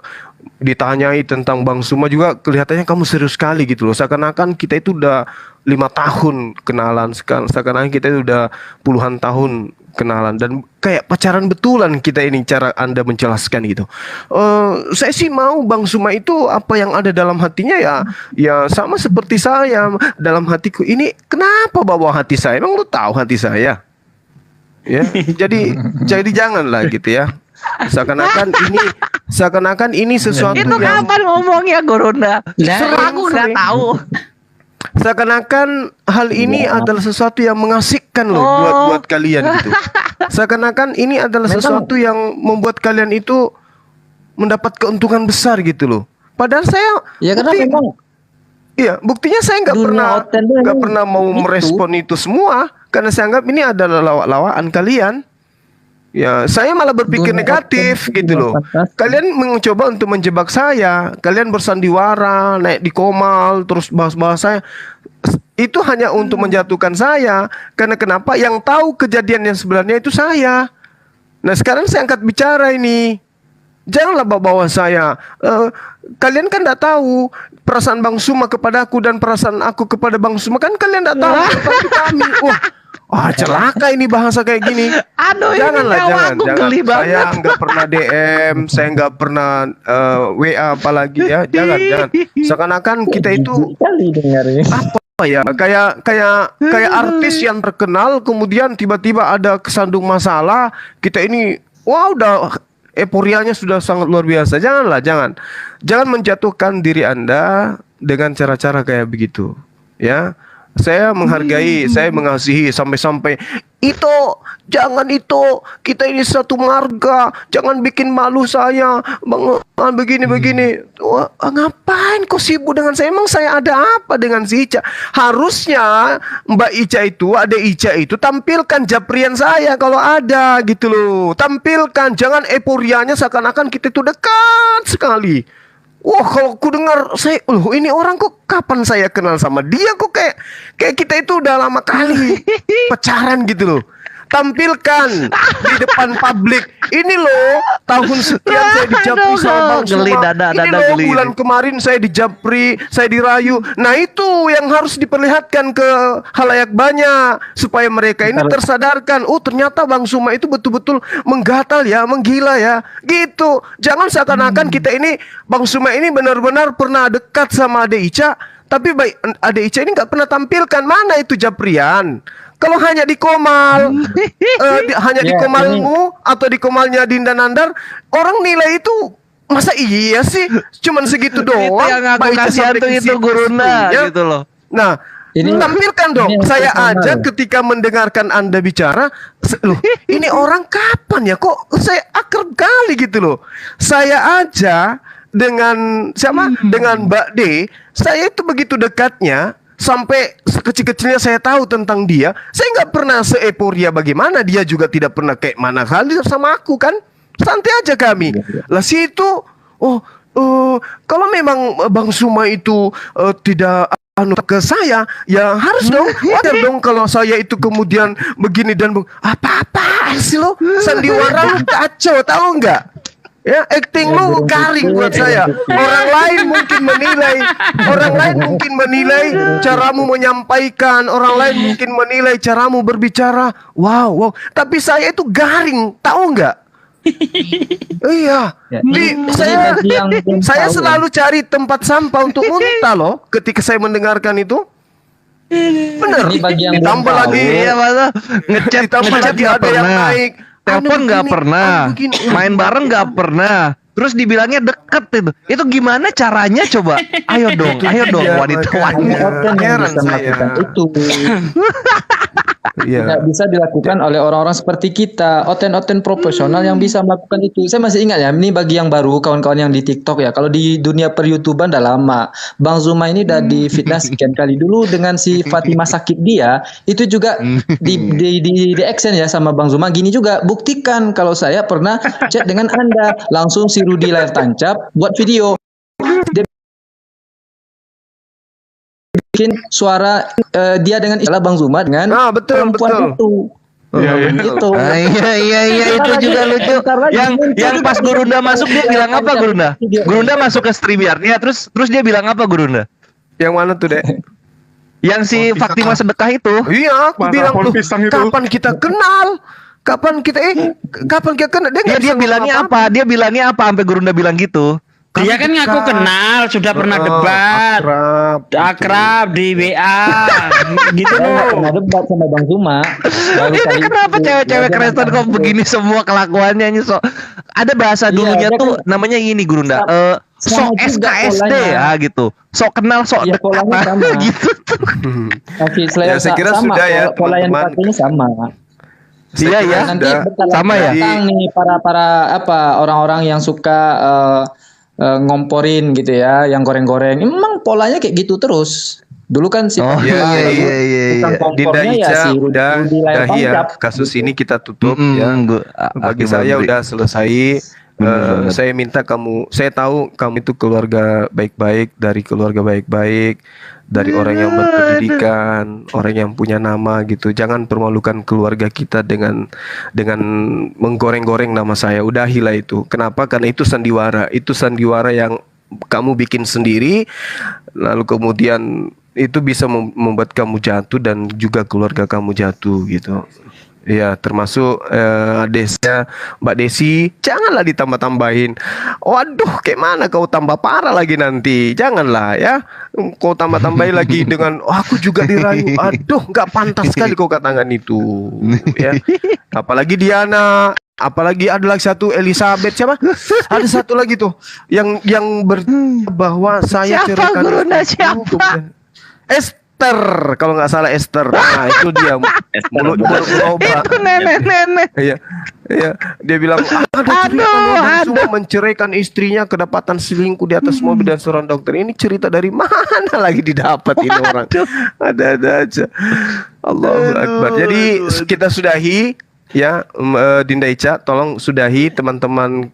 ditanyai tentang Bang Suma juga kelihatannya kamu serius sekali gitu loh. Seakan-akan kita itu udah 5 tahun kenalan, seakan-akan kita itu udah puluhan tahun kenalan dan kayak pacaran betulan kita ini cara Anda menjelaskan gitu. Saya sih mau Bang Suma itu apa yang ada dalam hatinya ya sama seperti saya dalam hatiku ini. Kenapa bawa hati saya? Emang lu tahu hati saya? Ya, jadi janganlah gitu ya. Seakan-akan ini sesuatu Itu yang kapan ngomongnya Gurunda? Aku nggak tahu. Seakan-akan hal ini adalah sesuatu yang mengasihkan loh buat kalian gitu. Seakan-akan ini adalah sesuatu yang membuat kalian itu mendapat keuntungan besar gitu loh. Padahal saya buktinya saya nggak pernah mau merespon itu semua karena saya anggap ini adalah lawak-lawakan kalian. Ya, saya malah berpikir negatif gitu loh. Kalian mencoba untuk menjebak saya. Kalian bersandiwara, naik di komal, terus bahas-bahas saya. Itu hanya untuk menjatuhkan saya. Karena kenapa? Yang tahu kejadian yang sebenarnya itu saya. Nah, sekarang saya angkat bicara ini. Janganlah bawa-bawa saya. Kalian kan tidak tahu perasaan Bang Suma kepada aku dan perasaan aku kepada Bang Suma. Kan kalian tidak tahu seperti kami. Wah, celaka ini bahasa kayak gini. Jangan. Saya nggak pernah DM, saya nggak pernah WA apalagi ya. Jangan. Seakan-akan kita itu apa ya? Kayak artis yang terkenal, kemudian tiba-tiba ada kesandung masalah. Kita ini, udah euforianya sudah sangat luar biasa. Jangan menjatuhkan diri Anda dengan cara-cara kayak begitu, ya. Saya menghargai, saya mengasihi sampai-sampai jangan kita ini satu marga, jangan bikin malu saya, begini. Wah, ngapain kok sibuk dengan saya? Emang saya ada apa dengan si Ica? Harusnya Mbak Ica itu, Ade Ica itu tampilkan japrian saya kalau ada gitu loh. Tampilkan, jangan euforianya seakan-akan kita itu dekat sekali. Wah, kalau ku dengar ini orang kok kapan saya kenal sama dia kok kayak kita itu udah lama kali pacaran gitu loh. Tampilkan di depan publik. Ini loh tahun sekian saya dijapri sama Bang Suma. Ini loh bulan kemarin saya dijapri, saya dirayu. Nah itu yang harus diperlihatkan ke halayak banyak supaya mereka ini tersadarkan. Oh ternyata Bang Suma itu betul-betul menggatal ya, menggila ya. Gitu. Jangan seakan-akan kita ini Bang Suma ini benar-benar pernah dekat sama Ade Ica. Tapi Ade Ica ini nggak pernah tampilkan. Mana itu japrian? Kalau hanya di komal, hanya di komalmu atau di komalnya Dinda Nandar, orang nilai itu masa iya sih? Cuman segitu doang. Itu yang aku kasihan tuh itu Gurunda gitu loh. Nah, Tampilkan dong. ini Saya personal. aja ketika mendengarkan Anda bicara, loh, ini orang kapan ya? Kok saya akrab kali gitu loh. Saya aja dengan siapa? Dengan Mbak D, saya itu begitu dekatnya sampai sekecil-kecilnya saya tahu tentang dia. Saya nggak pernah seeporia bagaimana, dia juga tidak pernah kayak mana kali sama aku kan. Santai aja kami. Lah situ, kalau memang Bang Suma itu tidak ke saya, ya harus dong, wajar dong kalau saya itu kemudian begini dan apa sih lo, sandiwara lu kacau, tahu nggak? Ya, acting lu garing buat saya. Orang lain mungkin menilai caramu menyampaikan, orang lain mungkin menilai caramu berbicara. Wow. Tapi saya itu garing, tahu nggak? Iya, saya selalu cari tempat sampah untuk muntah loh ketika saya mendengarkan itu. Bener. Ini bagi yang Ditambah belum lagi, Iya masa ngechat lagi nggak ada yang pernah, naik. telepon nggak pernah, main bareng nggak pernah. Terus dibilangnya deket itu gimana caranya coba? Ayo dong wanita-wanita. Heran saya. Itu Iya. tidak bisa dilakukan oleh orang-orang seperti kita, oten-oten profesional yang bisa melakukan itu. Saya masih ingat ya, ini bagi yang baru, kawan-kawan yang di TikTok ya. Kalau di dunia per-YouTubean udah lama. Bang Zuma ini udah difitnah sekian kali dulu dengan si Fatimah Sakib dia, itu juga di action ya sama Bang Zuma. Gini juga, buktikan kalau saya pernah chat dengan Anda, langsung si Rudi layar tancap buat video. Dia bikin suara dia dengan istilah Bang Zuma dengan betul. itu. Iya. Itu. Iya itu juga lucu. Yang pas Gurunda masuk dia bilang apa Gurunda? Gurunda masuk ke StreamYard-nya terus dia bilang apa Gurunda? Yang mana tuh, Dek? Yang si Fatimah sedekah itu. Iya, aku bilang tuh, kapan kita kenal? Kapan kita kenal? Dia bilangnya apa? Dia bilangnya apa sampai Gurunda bilang gitu? Dia kan ngaku kenal, sudah pernah debat, akrab di WA, gitu loh. Pernah debat sama Bang Zuma. Ini kenapa cewek-cewek Kristen kok begini semua kelakuannya ini ada bahasa dulunya tuh namanya ini Gurunda. Sok SKSD ya gitu. Sok kenal sok dekat gitu tuh. Oke, saya kira sama, sudah ya pola yang dipakainya sama. Iya ya. Nanti sama ya. Nih para orang-orang yang suka ngomporin gitu ya, yang goreng-goreng. Emang polanya kayak gitu terus. Dulu kan si Dinda Ica udah ya, kasus ini kita tutup ya. Bagi saya udah selesai. Saya minta saya tahu kamu itu keluarga baik-baik, dari keluarga baik-baik, dari orang yang berpendidikan, orang yang punya nama gitu. Jangan permalukan keluarga kita dengan menggoreng-goreng nama saya. Udahilah itu. Kenapa? Karena itu sandiwara. Itu sandiwara yang kamu bikin sendiri, lalu kemudian itu bisa membuat kamu jatuh dan juga keluarga kamu jatuh gitu. Ya, termasuk adesnya Mbak Desi, janganlah ditambah-tambahin. Waduh, kayak mana kau tambah parah lagi nanti. Janganlah ya. Kau tambah-tambahin lagi dengan aku juga dirayu. Aduh, nggak pantas sekali kau katakan itu. Ya. Apalagi Diana, apalagi ada lagi satu Elizabeth, siapa? Ada satu lagi tuh yang bahwa saya ceritakan siapa? Esther, kalau nggak salah Esther. Nah itu dia mulut berubah. Itu nenek. Iya. Dia bilang semua menceraikan istrinya, kedapatan selingkuh di atas mobil dan seorang dokter. Ini cerita dari mana lagi didapat ini orang? Ada aja. Allahu Akbar. Jadi kita sudahi. Ya, Dinda Ica, tolong sudahi teman-teman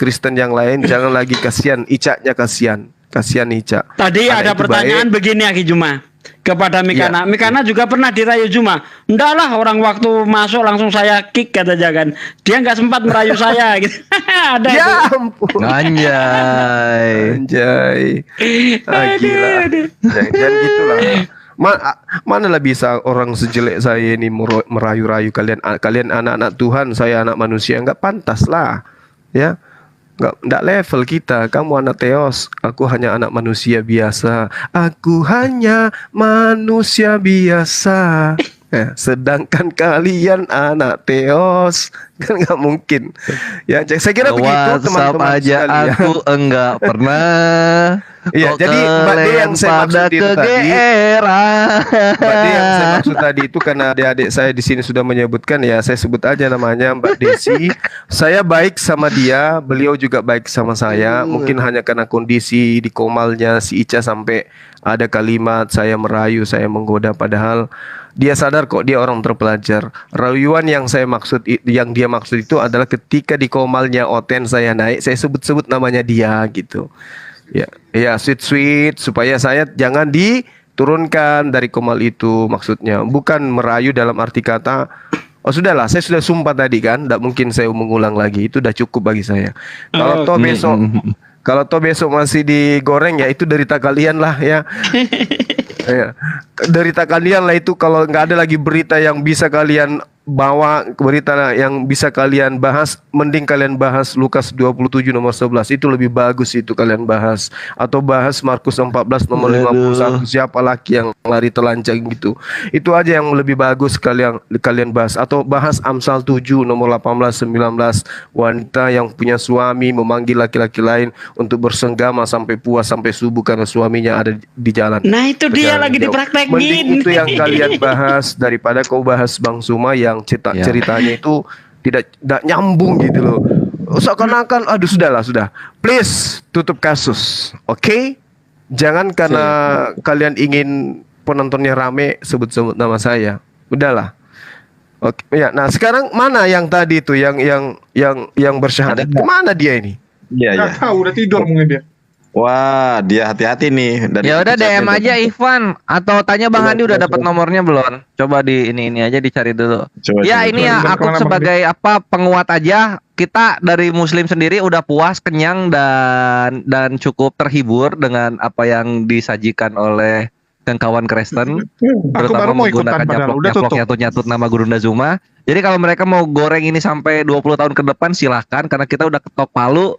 Kristen yang lain. Jangan lagi kasihan, Ica-nya kasihan Ica. Tadi ada pertanyaan begini Aki Juma kepada Mikana. Ya. Mikana juga pernah dirayu Juma. Ndaklah, orang waktu masuk langsung saya kick kata Jagan. Dia nggak sempat merayu saya gitu. Ada ya itu. Ampun. Anjay. Gila. Jangan gitulah. Manalah bisa orang sejelek saya ini merayu-rayu kalian anak-anak Tuhan, saya anak manusia, nggak pantas lah. Ya. Nggak level kita. Kamu anak Theos, aku hanya anak manusia biasa. Aku hanya manusia biasa. Sedangkan kalian anak Theos, kan nggak mungkin. Ya, saya kira begitu teman-teman aja sekalian. aku enggak pernah. Iya, Kok jadi Mbak D yang saya pada maksud itu tadi. kegeeran. Mbak D yang saya maksud tadi itu karena adik-adik saya di sini sudah menyebutkan, ya saya sebut aja namanya Mbak Desi. Saya baik sama dia, beliau juga baik sama saya. Mungkin hanya karena kondisi di komalnya si Ica sampai ada kalimat saya merayu, saya menggoda, padahal dia sadar kok dia orang terpelajar. Rayuan yang saya maksud, yang dia maksud itu adalah ketika di komalnya Oten saya naik, saya sebut-sebut namanya dia gitu. Ya, ya sweet supaya saya jangan diturunkan dari komal itu, maksudnya bukan merayu dalam arti kata oh sudahlah, saya sudah sumpah tadi kan, tidak mungkin saya mengulang lagi, itu udah cukup bagi saya. Kalau toh besok masih digoreng, ya itu derita kalian lah ya. Ya, derita kalian lah itu, kalau nggak ada lagi berita yang bisa kalian bawa, berita yang bisa kalian bahas, mending kalian bahas Lukas 27 nomor 11, itu lebih bagus itu kalian bahas, atau bahas Markus 14 nomor 51, siapa laki yang lari telanjang gitu. Itu aja yang lebih bagus kalian bahas, atau bahas Amsal 7 nomor 18 19, wanita yang punya suami memanggil laki-laki lain untuk bersenggama sampai puas sampai subuh karena suaminya ada di jalan. Nah itu dia lagi dipraktekin. Mending itu yang kalian bahas daripada kau bahas Bang Suma yang ceritanya itu tidak nyambung gitu loh. Seakan-akan aduh sudah. Please tutup kasus. Oke? Jangan karena kalian ingin penontonnya rame sebut-sebut nama saya. Udahlah. Oke, ya. Nah, sekarang mana yang tadi itu yang bersyahadat? Kemana dia ini? Iya, Nggak tahu, udah tidur mungkin dia. Wah, dia hati-hati nih. Ya udah DM aja Ivan, atau tanya Bang Handi udah dapat nomornya belum? Coba di ini aja dicari dulu. Ini ya aku sebagai penguat aja. Kita dari Muslim sendiri udah puas, kenyang dan cukup terhibur dengan apa yang disajikan oleh kawan Kristen, terutama menggunakan nyatut nama Gurunda Zuma. Jadi kalau mereka mau goreng ini sampai 20 tahun ke depan silahkan, karena kita udah ketok palu.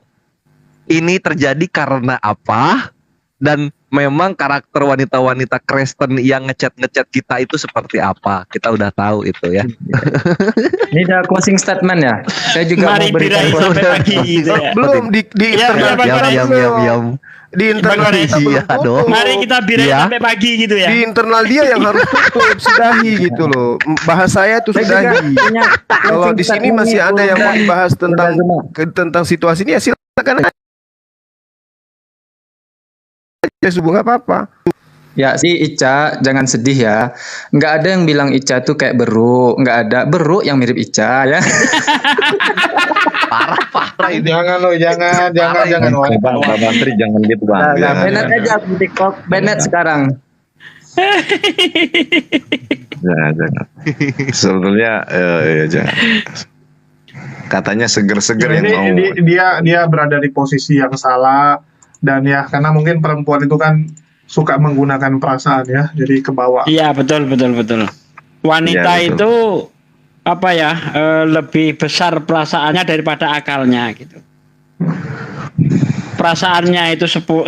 Ini terjadi karena apa? Dan memang karakter wanita-wanita Kristen yang ngechat kita itu seperti apa? Kita udah tahu itu ya. Ini udah closing statement ya. Saya juga mau berikan gitu ya. Belum di internal di internal Mari kita birai sampai pagi gitu ya. Di internal dia yang harus tutup, sudahi gitu loh. Bahas saya tuh sudahi. Kalau di sini masih ada yang mau dibahas tentang situasi ini, ya silakan. Subuh nggak apa-apa. Ya si Ica jangan sedih ya. Nggak ada yang bilang Ica tuh kayak Beruk. Nggak ada Beruk yang mirip Ica ya. Parah ini. Jangan loh, jangan. Bang Menteri jangan gitu bang. Bennett aja aku TikTok Bennett sekarang. Jangan. Sebetulnya jangan. Katanya seger-seger yang mau. Dia berada di posisi yang salah. Dan ya karena mungkin perempuan itu kan suka menggunakan perasaan ya, jadi ke bawah. Iya betul. Wanita ya, itu apa ya, lebih besar perasaannya daripada akalnya gitu. Perasaannya itu 9,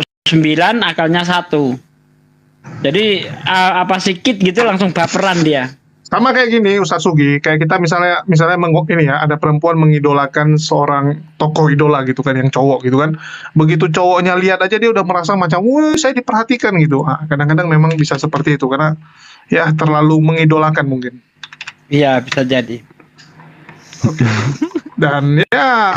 akalnya 1. Jadi apa sedikit gitu langsung baperan dia. Sama kayak gini Ustaz Sugi, kayak kita misalnya ini ya, ada perempuan mengidolakan seorang tokoh idola gitu kan, yang cowok gitu kan. Begitu cowoknya lihat aja dia udah merasa macam, wah saya diperhatikan gitu. Kadang-kadang memang bisa seperti itu karena ya terlalu mengidolakan mungkin. Iya bisa jadi. Dan ya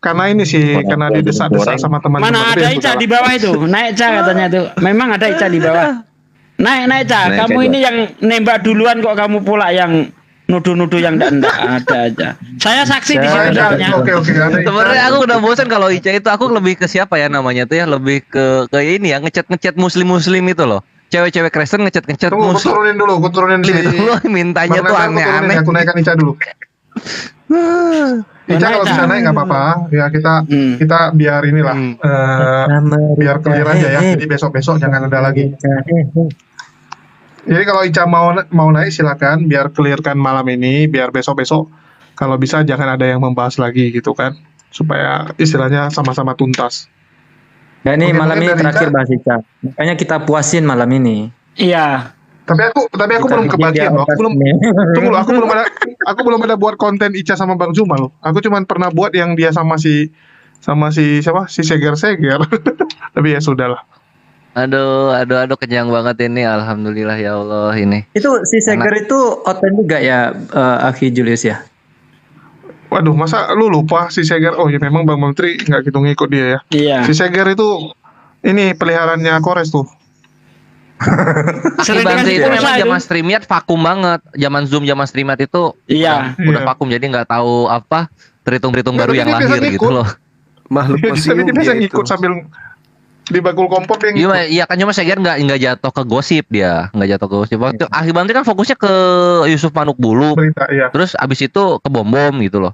karena ini sih, karena didesak-desak sama teman-teman. Mana ada Ica di bawah itu, naik Ica katanya tuh. Memang ada Ica di bawah. Naik Ica, kamu ini yang nembak duluan kok kamu pula yang nuduh-nuduh yang enggak ada aja. Saya saksi di situ soalnya. Oke. Sebenarnya aku udah bosan kalau Ica itu, aku lebih ke siapa ya namanya tuh ya, lebih ke ini ya, ngechat muslim itu loh. Cewek-cewek Kristen ngechat muslim. Aku turunin dulu. Mintanya tuh aneh-aneh. Aku naikkan Ica dulu. Ica kalau bisa naik nggak apa-apa. Ya kita biar inilah biar clear aja ya. Jadi besok jangan ada lagi. Jadi kalau Ica mau naik silakan, biar clearkan malam ini, biar besok kalau bisa jangan ada yang membahas lagi gitu kan, supaya istilahnya sama-sama tuntas. Ya ini malam ini terakhir bahas Ica, makanya kita puasin malam ini. Iya. Tapi aku belum kebagian loh. Aku belum ada buat konten Ica sama Bang Zuma loh. Aku cuma pernah buat yang dia sama si siapa? Si Seger. Tapi ya sudahlah. Aduh, kenyang banget ini. Alhamdulillah ya Allah ini. Itu si Seger itu oten juga ya, Akhi Julius ya? Waduh, masa lu lupa si Seger? Oh ya memang Bang Menteri nggak gitu ngikut dia ya. Iya. Si Seger itu ini peliharaannya Kores tuh. Akhi Bantri itu memang zaman StreamYard vakum banget. Zaman Zoom, zaman StreamYard itu Iya. udah vakum, jadi nggak tahu apa terhitung baru yang lahir gitu loh. Makhluk Jadi museum dia bisa dia itu. ngikut sambil di bakul kompor dia ngikut. Iya kan, cuma Seger nggak jatuh ke gosip dia, nggak jatuh ke gosip. Waktu Akhi Bantri kan fokusnya ke Yusuf Manukbulu, Berita, iya. terus abis itu ke bom gitu loh.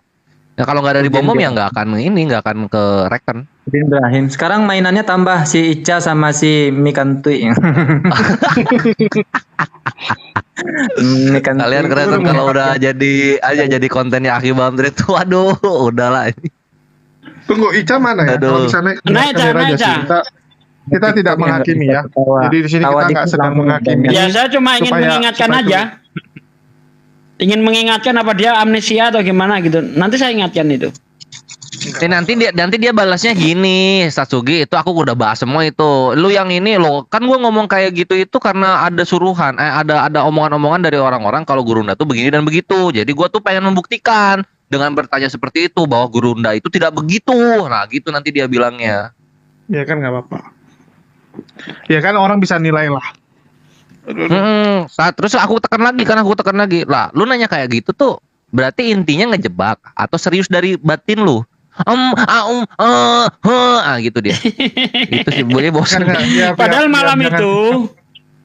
Ya kalau nggak dari bom ya nggak akan ke Reken. Udin Ibrahim. Sekarang mainannya tambah si Ica sama si Mikantui. Kalian kelihatan kalau udah jadi kontennya Akhi Bantri itu, waduh, udahlah ini. Tunggu, Ica mana ya? Aduh. Kalau misalnya kita tidak menghakimi ya. Jadi di sini kita nggak sedang menghakimi. Ya, saya cuma ingin mengingatkan aja. Ingin mengingatkan apa dia amnesia atau gimana gitu. Nanti saya ingatkan itu. Nanti dia balasnya gini, Satsugi, itu aku udah bahas semua itu. Lu yang ini lo kan gua ngomong kayak gitu itu karena ada suruhan, ada omongan-omongan dari orang-orang kalau Gurunda tuh begini dan begitu. Jadi gua tuh pengen membuktikan dengan bertanya seperti itu bahwa Gurunda itu tidak begitu. Nah, gitu nanti dia bilangnya. Ya kan nggak apa-apa. Ya kan orang bisa nilai lah. Terus aku tekan lagi lah, lu nanya kayak gitu tuh berarti intinya ngejebak atau serius dari batin lu. Gitu dia. Itu sih boleh bosan. Padahal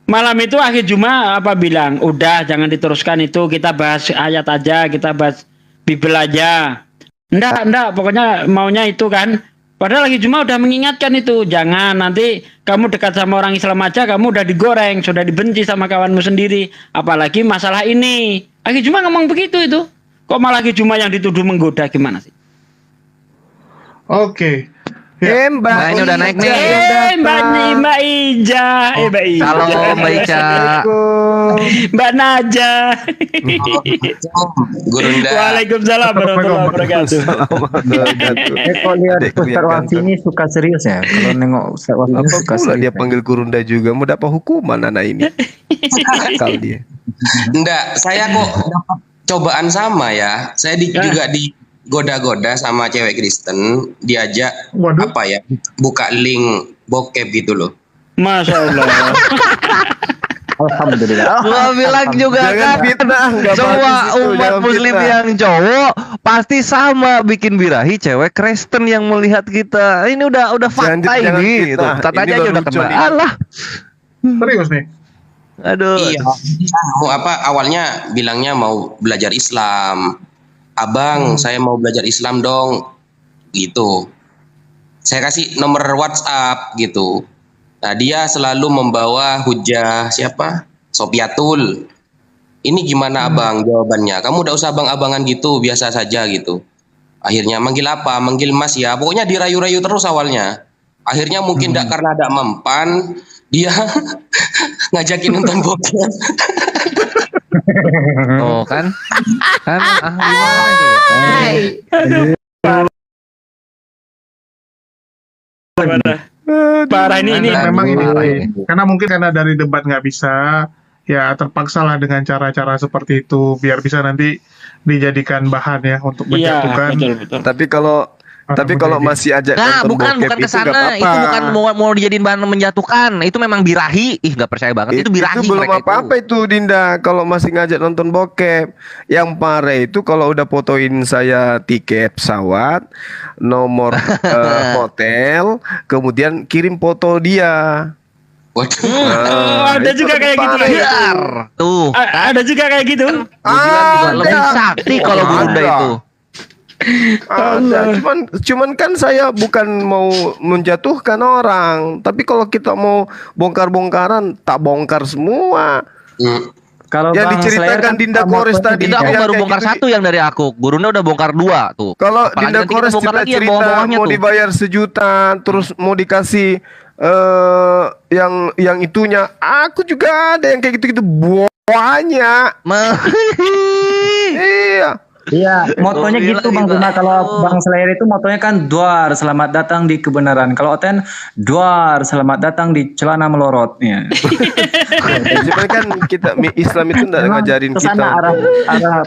malam itu akhir Jumat apa bilang, udah jangan diteruskan itu, kita bahas ayat aja, kita bahas Bible aja. Enggak, pokoknya maunya itu kan. Padahal lagi Jumat udah mengingatkan itu, jangan nanti kamu dekat sama orang Islam aja kamu udah digoreng, sudah dibenci sama kawanmu sendiri, apalagi masalah ini. Lagi Jumat ngomong begitu itu. Kok malah lagi Jumat yang dituduh menggoda, gimana sih? Oke. Nah, ini udah naik nih. Mbak Ija. Halo Mbak Ica. Mbak Naja. Gurunda. Waalaikumsalam warahmatullahi wabarakatuh. Kok lihat Ustaz Wafi ini suka serius ya? Kalau nengok Ustaz Wafi Apa suka pula serius. dia panggil Gurunda juga, mau dapat hukuman anak ini. Kalau dia. Enggak, saya kok dapat cobaan sama ya. Saya juga digoda-goda sama cewek Kristen, diajak apa ya? Buka link bokep gitu loh. Masya Allah. Alhamdulillah. Gua bilang juga kan, semua umat muslim yang cowok pasti sama bikin birahi cewek Kristen yang melihat kita. Ini udah fakta ini gitu. Katanya aja udah kena. Alah. Serius nih. Aduh. Iya. Mau apa? Awalnya bilangnya mau belajar Islam. Abang, saya mau belajar Islam dong. Gitu. Saya kasih nomor WhatsApp gitu. Nah, dia selalu membawa hujah siapa? Sopiatul. Ini gimana abang jawabannya? Kamu udah usah abang-abangan gitu, biasa saja gitu. Akhirnya manggil apa? Manggil mas ya. Pokoknya dirayu-rayu terus awalnya. Akhirnya mungkin karena ada mempan, dia ngajakin nonton bokep. Oh kan Parah ini memang ini karena mungkin karena dari debat nggak bisa, ya terpaksa lah dengan cara-cara seperti itu biar bisa nanti dijadikan bahan ya untuk menjatuhkan. Betul. Tapi kalau masih ajak nonton bukan bokep ke itu nggak sana. apa-apa. Itu bukan mau dijadiin bahan menjatuhkan. Itu memang birahi. Ih, nggak percaya banget. Itu birahi. Itu belum apa-apa itu Dinda. Kalau masih ngajak nonton bokep, yang parah itu kalau udah fotoin saya tiket pesawat, nomor hotel, kemudian kirim foto dia. Ada juga kayak gitu. Tuh. Ada juga kayak gitu. Lebih sakti kalau Gurunda itu. Cuman kan saya bukan mau menjatuhkan orang, tapi kalau kita mau bongkar-bongkaran, tak bongkar semua. Kalau yang diceritakan Dinda Kores tadi itu aku baru bongkar satu yang dari aku. Gurunda udah bongkar 2 tuh. Kalau Dinda Kores cerita mau dibayar 1 juta, terus mau dikasih yang itunya, aku juga ada yang kayak gitu-gitu banyak. Iya. Iya, motonya Gua gitu bilang Bang Zuma. Kalau Bang Slayer itu motonya kan duar, selamat datang di kebenaran. Kalau Oten duar, selamat datang di celana melorot. Ya. Cuman kan kita Islam itu enggak Memang ngajarin kita kesana arah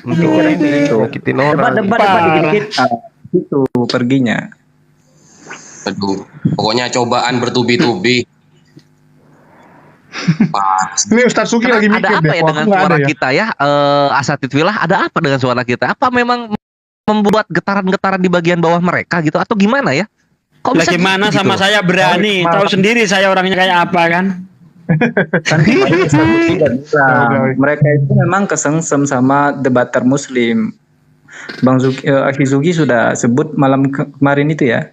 pemikiran itu. nyakitin orang. Debat dikit-dikit. Itu perginya. Aduh, pokoknya cobaan bertubi-tubi. Ini Ustaz Sugi lagi mikir Ada apa deh. ya Wah, dengan nggak suara ada ya. kita ya? Asatid Wilah, ada apa dengan suara kita? Apa memang membuat getaran-getaran di bagian bawah mereka gitu atau gimana ya? Kok bisa Bagaimana gitu? sama saya berani, tahu sendiri saya orangnya kayak apa kan? Kan kemarin Ustaz Sugi udah bilang, mereka itu memang kesengsem sama debater Muslim. Bang Akhi Zugi sudah sebut malam kemarin itu ya.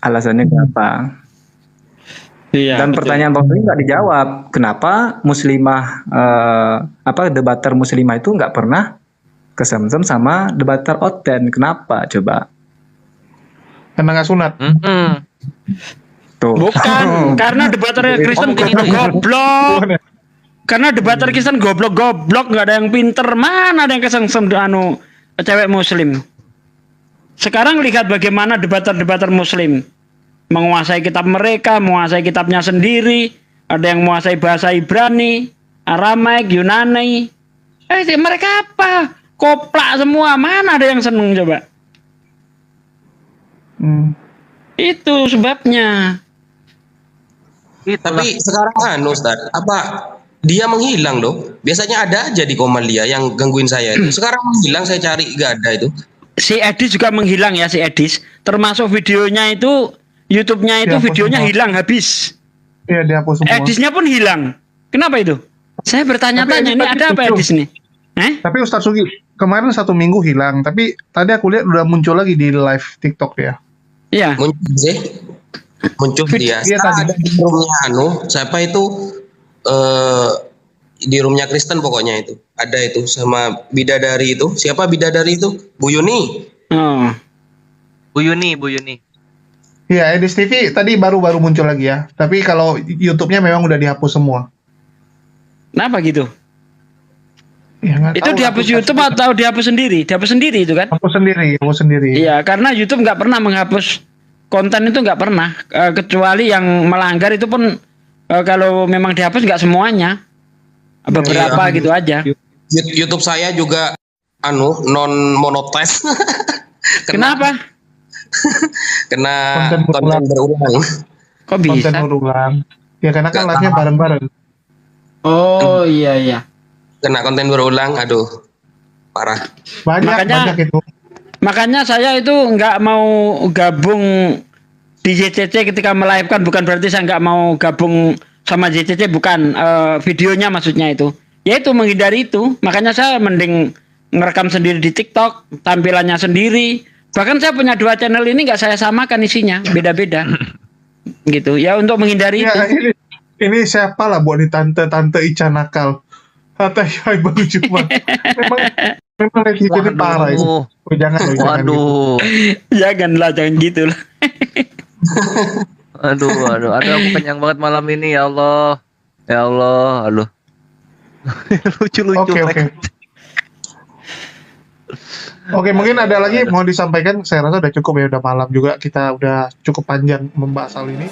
Alasannya kenapa? Iya, Dan betul. pertanyaan Bang Zugi nggak dijawab. Kenapa muslimah debater muslimah itu nggak pernah kesemsem sama debater Oten? Kenapa? Coba. Karena nggak sunat. Tuh. Bukan, karena debater Kristen itu goblok. Karena debater Kristen goblok, nggak ada yang pinter. Mana ada yang kesengsem cewek Muslim? Sekarang lihat bagaimana debater Muslim menguasai kitab mereka, menguasai kitabnya sendiri. Ada yang menguasai bahasa Ibrani, Aramaik, Yunani. Mereka apa? Koplak semua. Mana ada yang seneng coba? Itu sebabnya. Tapi sekarang Ustaz, apa dia menghilang loh? Biasanya ada aja di Komalia yang gangguin saya itu. Sekarang menghilang, saya cari gak ada itu. Si Edis juga menghilang ya, si Edis. Termasuk videonya itu, YouTube-nya itu Dihapus videonya semua. hilang habis. Iya, dihapus semua. Edisnya pun hilang. Kenapa itu? Saya bertanya-tanya, ini ada apa Edis nih? Tapi Ustaz Sugi, kemarin 1 minggu hilang, tapi tadi aku lihat udah muncul lagi di live TikTok ya. Iya. Muncul sih. Muncul dia. Iya, tadi. Ada di roomnya siapa itu? Di roomnya Kristen pokoknya itu. Ada itu sama bidadari itu. Siapa bidadari itu? Bu Yuni. Oh. Bu Yuni. Iya, Edis TV tadi baru muncul lagi ya. Tapi kalau YouTube-nya memang udah dihapus semua. Kenapa gitu? Ya, nggak Itu tahu, dihapus aku- YouTube atau dihapus sendiri? Dihapus sendiri itu kan? Hapus sendiri. Iya, karena YouTube nggak pernah menghapus konten itu, nggak pernah. Kecuali yang melanggar itu pun kalau memang dihapus nggak semuanya. Beberapa Iya. gitu aja. YouTube saya juga non monetize. Kenapa? Kena Konten konten berulang. Kok Konten bisa? berulang. Ya karena kan Nggak live-nya tahu. bareng-bareng. Oh iya. Kena konten berulang, aduh. Parah. Banyak itu. Makanya saya itu nggak mau gabung di JCC ketika melive-kan, bukan berarti saya nggak mau gabung sama JCC, bukan, videonya maksudnya itu. Yaitu menghindari itu. Makanya saya mending ngerekam sendiri di TikTok, tampilannya sendiri. Bahkan saya punya 2 channel ini nggak saya samakan isinya, beda-beda. Gitu. Ya untuk menghindari Ya, itu. ini siapa lah buat di tante Ica nakal. Kata Hai Bang Juma. Memang netizen ini parah itu. Waduh. Oh, jangan loh, jangan gitu. Waduh. Janganlah, jangan gitu lah. Aduh, aku kenyang banget malam ini, ya Allah. Ya Allah, aduh. Lucu-lucu. Oke, mungkin ada lagi mau disampaikan. Saya rasa udah cukup ya, udah malam juga. Kita udah cukup panjang membahas hal ini.